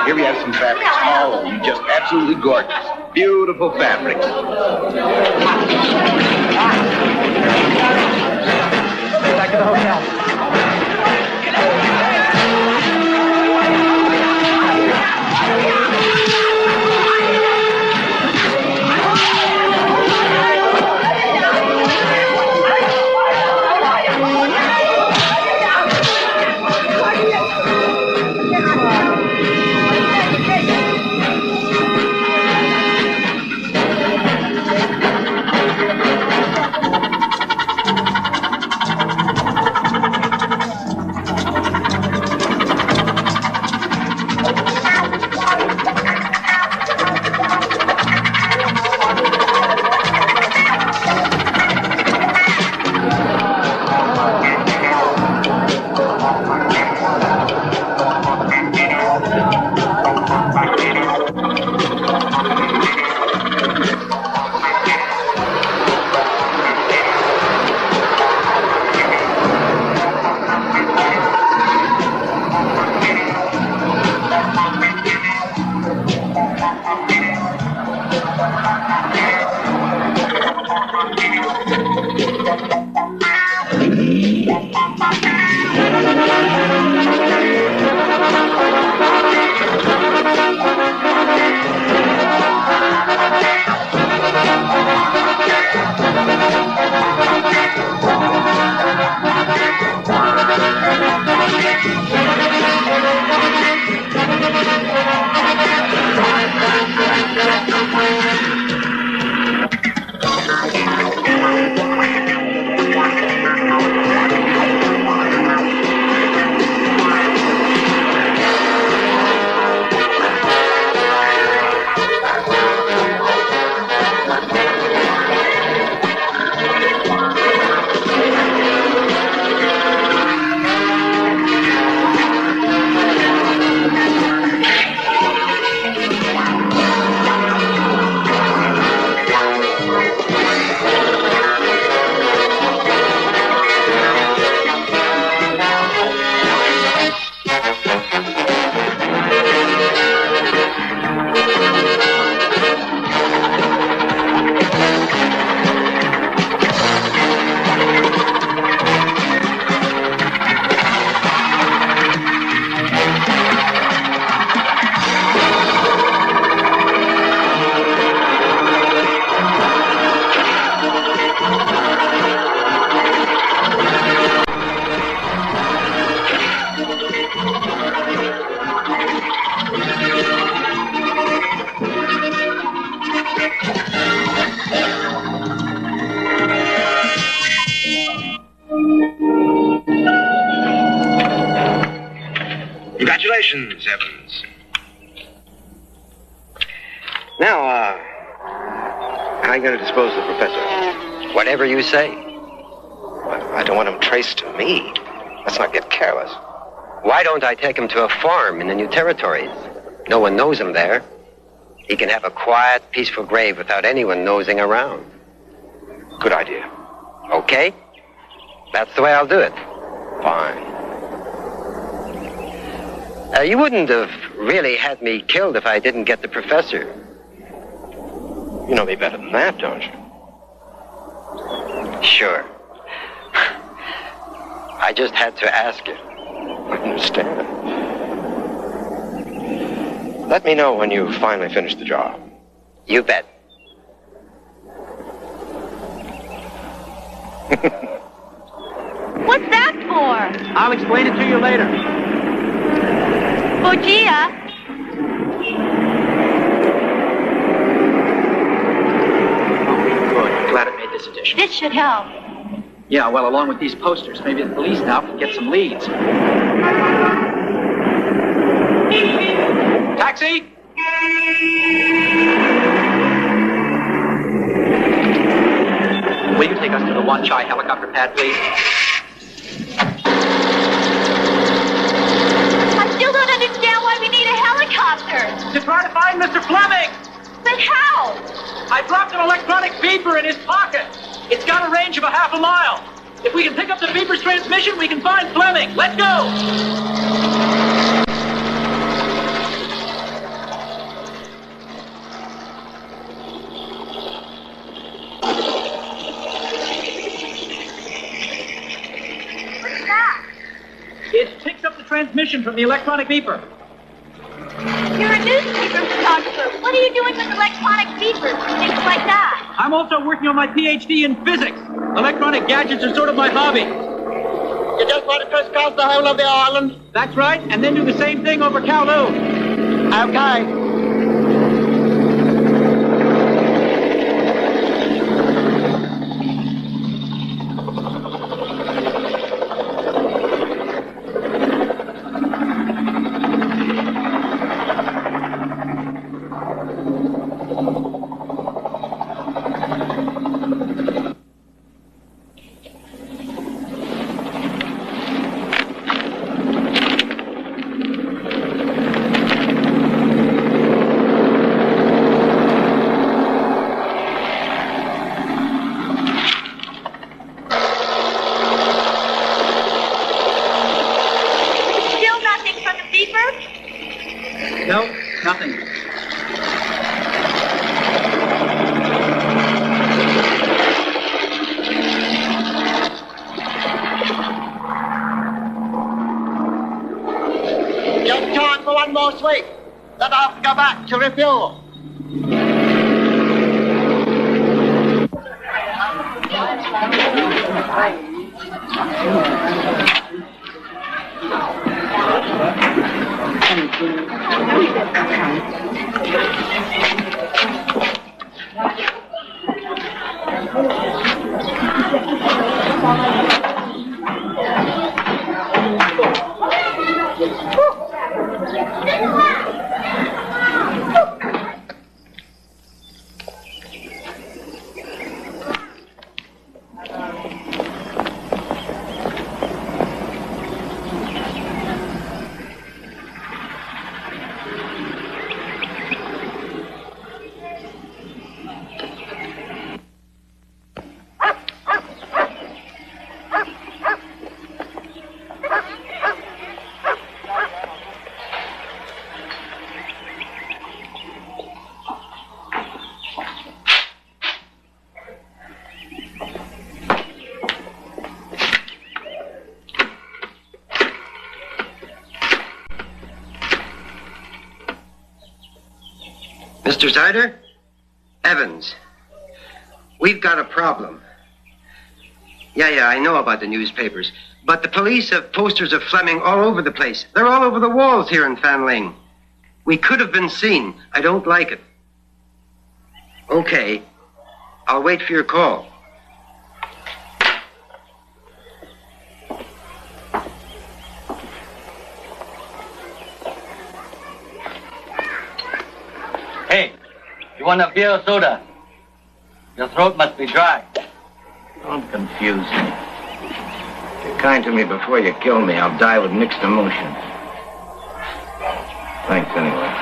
Here we have some fabrics, all of them just absolutely gorgeous. Beautiful fabrics. Back to the hotel. Congratulations, Evans. Now, how are you going to dispose of the professor? Whatever you say. I don't want him traced to me. Let's not get careless. Why don't I take him to a farm in the New Territories? No one knows him there. He can have a quiet, peaceful grave without anyone nosing around. Good idea. Okay? That's the way I'll do it. Fine. You wouldn't have really had me killed if I didn't get the professor. You know me better than that, don't you? Sure. I just had to ask you. I understand. Let me know when you finally finish the job. You bet. What's that for? I'll explain it to you later. Bojia. Good. Glad I made this edition. This should help. Yeah, well, along with these posters, maybe the police now can get some leads. Taxi! Will you take us to the Wan Chai helicopter pad, please? I still don't understand why we need a helicopter. To try to find Mr. Fleming! But how? I dropped an electronic beeper in his pocket. It's got a range of a half a mile. If we can pick up the beeper's transmission, we can find Fleming. Let's go! It picks up the transmission from the electronic beeper. You're a newspaper photographer. What are you doing with electronic beepers and things like that? I'm also working on my PhD in physics. Electronic gadgets are sort of my hobby. You just want to crisscross the whole of the island? That's right, and then do the same thing over Kowloon. Okay. No, nothing. Just time for one more sweep. Then I'll have to go back to refuel. Mr. Zyder? Evans. We've got a problem. Yeah, I know about the newspapers. But the police have posters of Fleming all over the place. They're all over the walls here in Fanling. We could have been seen. I don't like it. Okay. I'll wait for your call. Hey, you want a beer or soda? Your throat must be dry. Don't confuse me. If you're kind to me before you kill me, I'll die with mixed emotions. Thanks anyway.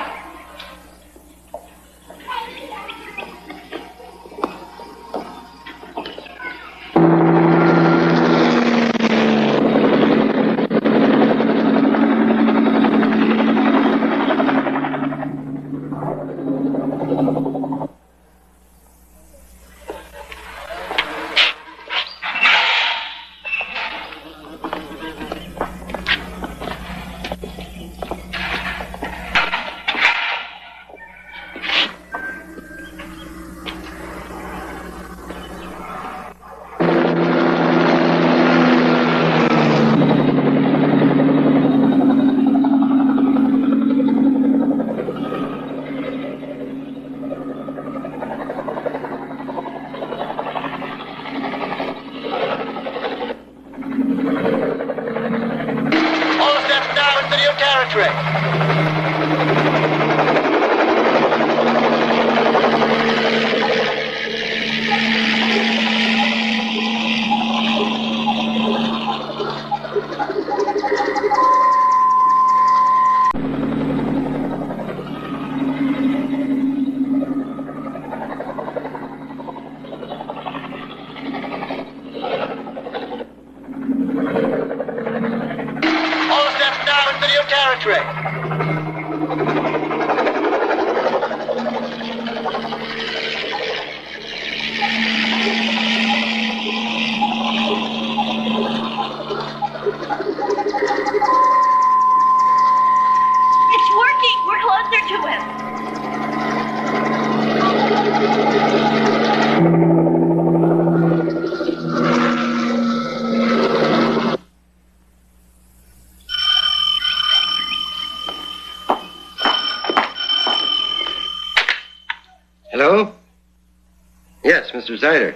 Hello? Yes, Mr. Zyder.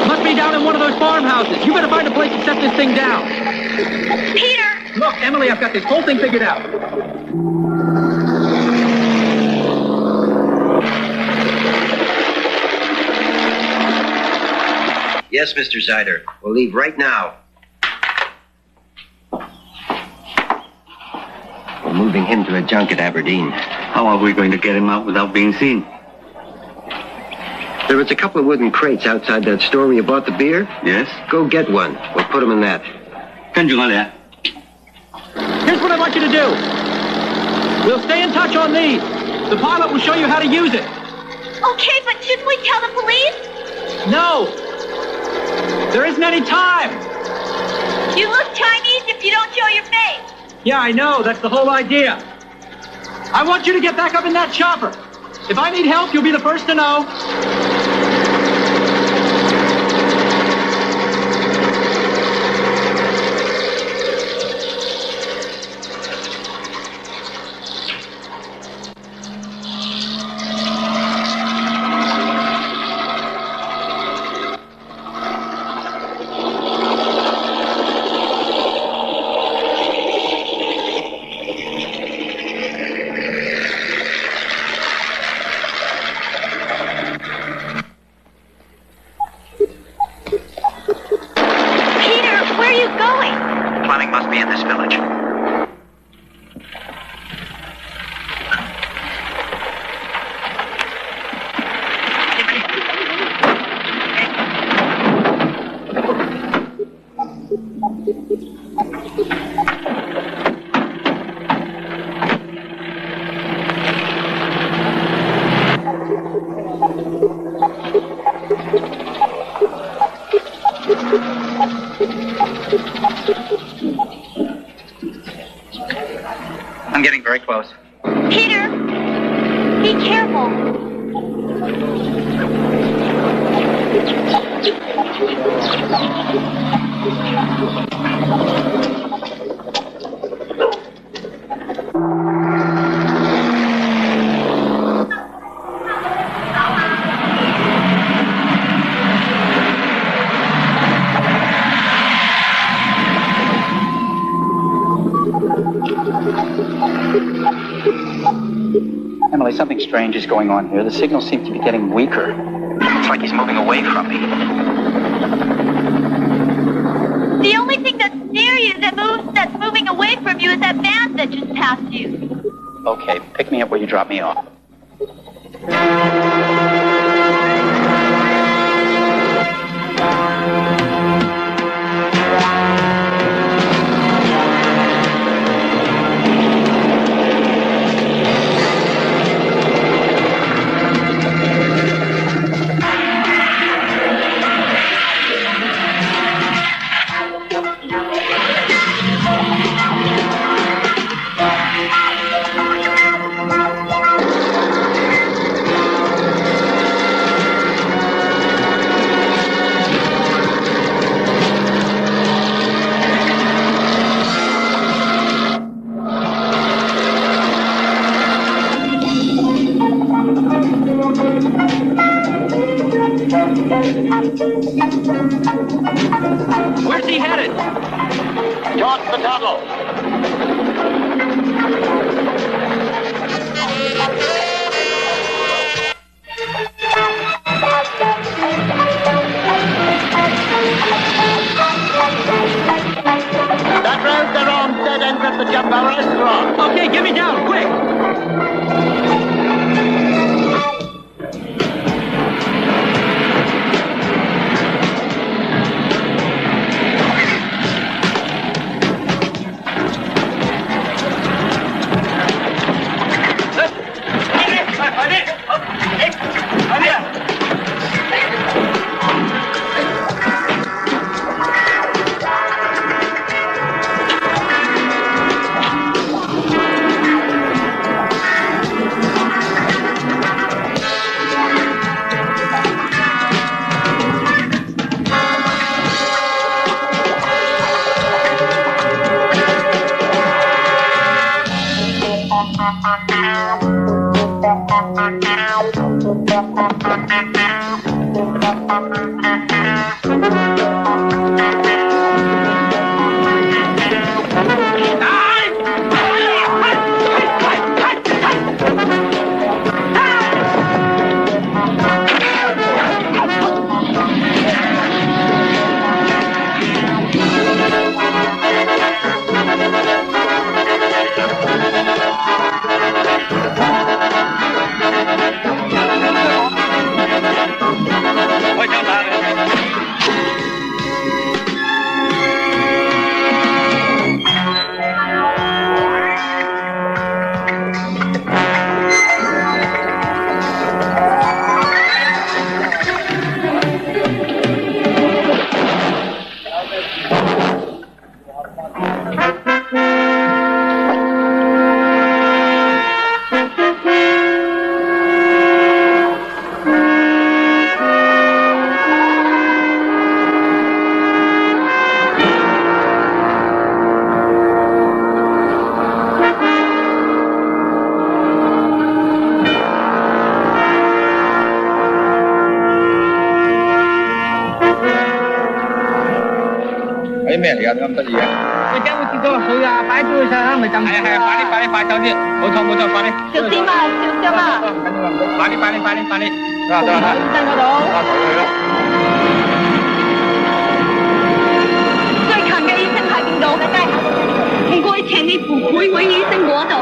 Must be down in one of those farmhouses. You better find a place to set this thing down. Peter! Look, Emily, I've got this whole thing figured out. Yes, Mr. Zyder. We'll leave right now. We're moving him to a junk at Aberdeen. How are we going to get him out without being seen? There was a couple of wooden crates outside that store where you bought the beer. Yes? Go get one. We'll put him in that. Here's what I want you to do. We'll stay in touch on these. The pilot will show you how to use it. Okay, but shouldn't we tell the police? No. There isn't any time. You look Chinese if you don't show your face. Yeah, I know. That's the whole idea. I want you to get back up in that chopper. If I need help, you'll be the first to know. I'm getting very close. Peter, be careful. Emily, something strange is going on here. The signal seems to be getting weaker. It's like he's moving away from me. The only thing that's near you that's moving away from you is that van that just passed you. Okay, pick me up where you dropped me off. Where's he headed? Towards the tunnel. That road they're on, dead end of the Jumbo restaurant. Okay, get me down, quick!咩嚟㗎？點解咁得意啊？佢點會跌咗落水啊？快啲追佢上咪浸。係啊，快啲，手啲，冇錯，快啲。小心啊，小心啊！快啲，得啦，醫生嗰度。去咯。最近嘅醫生喺邊度？唔該請你扶每位醫生嗰度。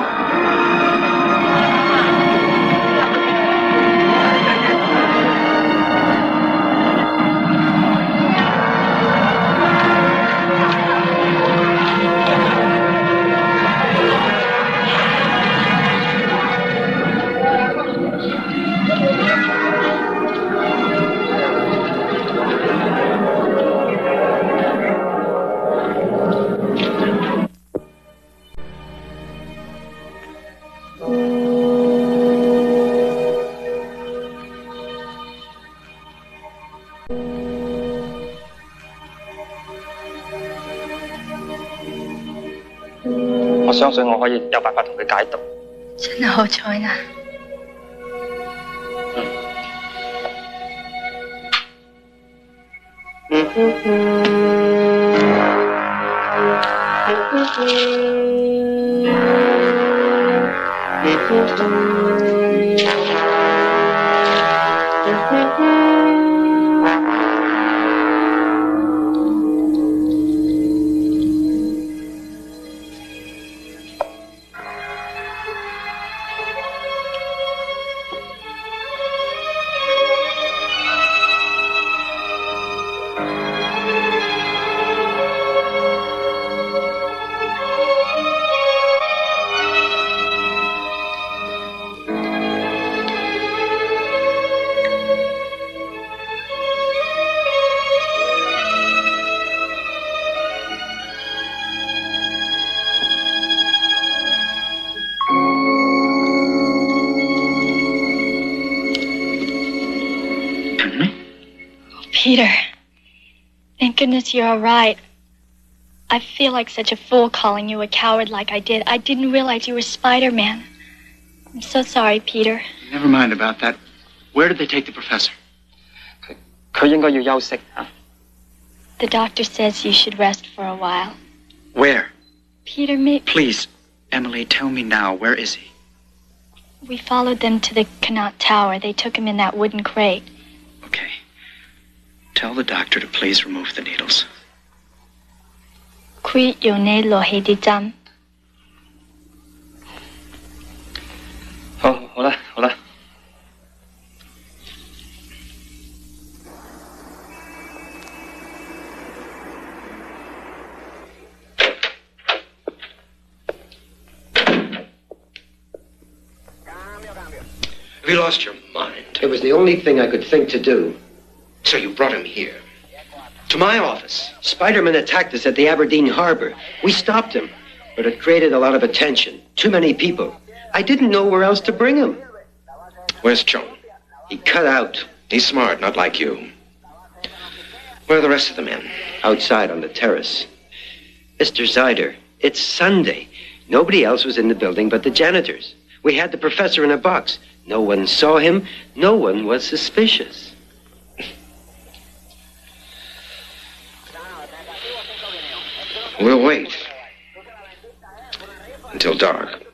我相信我可以有辦法同佢解毒。真係好彩啦！Peter, thank goodness you're all right. I feel like such a fool calling you a coward like I did. I didn't realize you were Spider-Man. I'm so sorry, Peter. Never mind about that. Where did they take the professor? 佢應該要休息啊。The doctor says you should rest for a while. Where? Peter, Please, Emily, tell me now. Where is he? we followed them to the Connaught Tower. They took him in that wooden crate. Okay. Tell the doctor to please remove the needles. Qui yone lo he di dam. 好啦。Have you lost your mind? It was the only thing I could think to do. So you brought him here. To my office. Spider-Man attacked us at the Aberdeen Harbor. We stopped him, but it created a lot of attention. Too many people. I didn't know where else to bring him. Where's Jonah? He cut out. He's smart, not like you. Where are the rest of the men? Outside on the terrace. Mr. Zyder, it's Sunday. Nobody else was in the building but the janitors. We had the professor in a box. No one saw him. No one was suspicious. We'll wait until dark.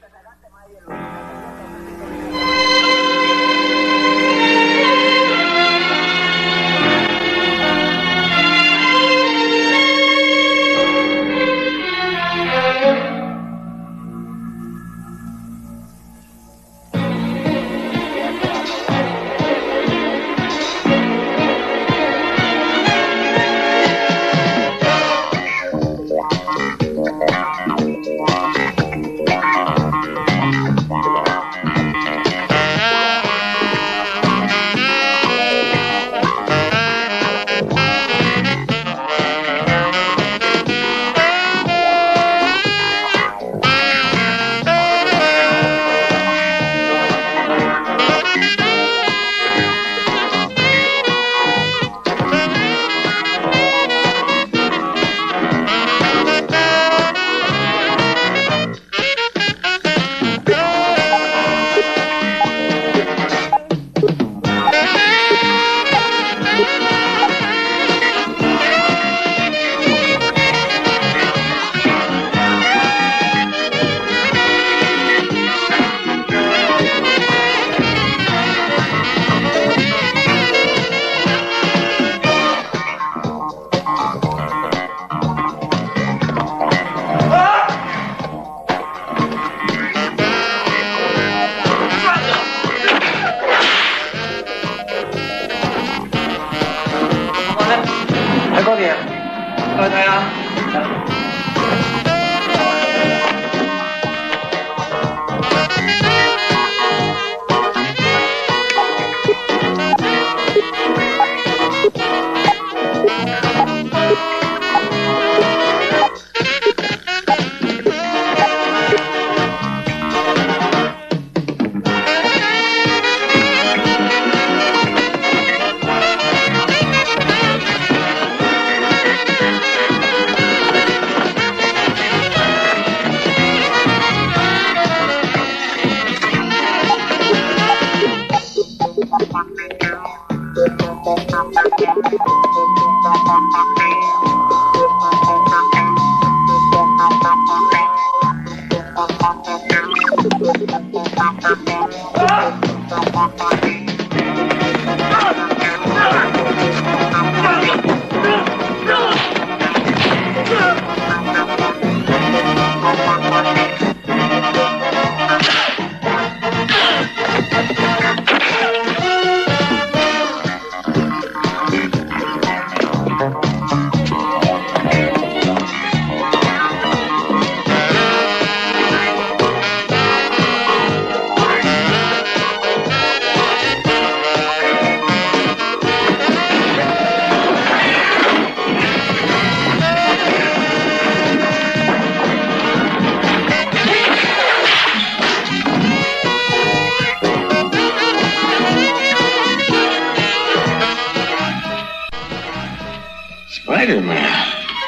Spider-Man.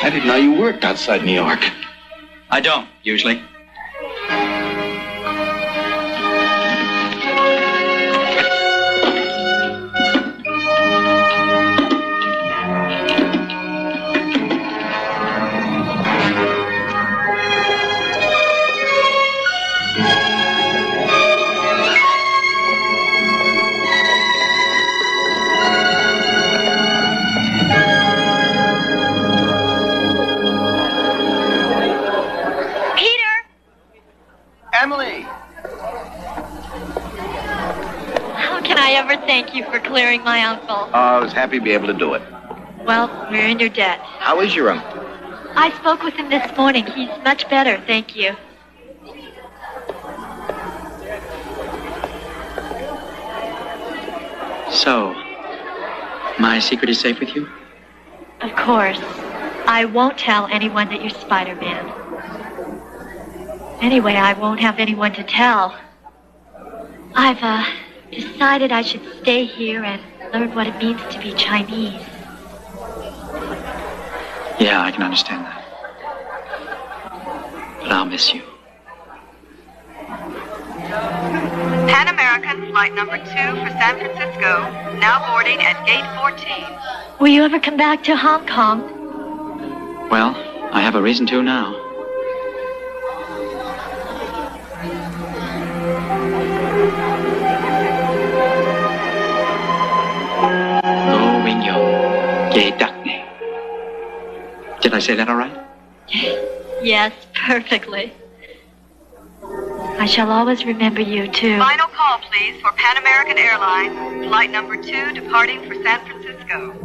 I didn't know you worked outside New York. I don't, usually. Emily! How can I ever thank you for clearing my uncle? I was happy to be able to do it. Well, we're in your debt. How is your uncle? I spoke with him this morning. He's much better, thank you. So, my secret is safe with you? Of course. I won't tell anyone that you're Spider-Man. Anyway, I won't have anyone to tell. I've decided I should stay here and learn what it means to be Chinese. Yeah, I can understand that. But I'll miss you. Pan American flight number 2 for San Francisco, now boarding at gate 14. Will you ever come back to Hong Kong? Well, I have a reason to now. Did I say that all right? Yes, perfectly. I shall always remember you, too. Final call, please, for Pan American Airlines, flight number 2 departing for San Francisco.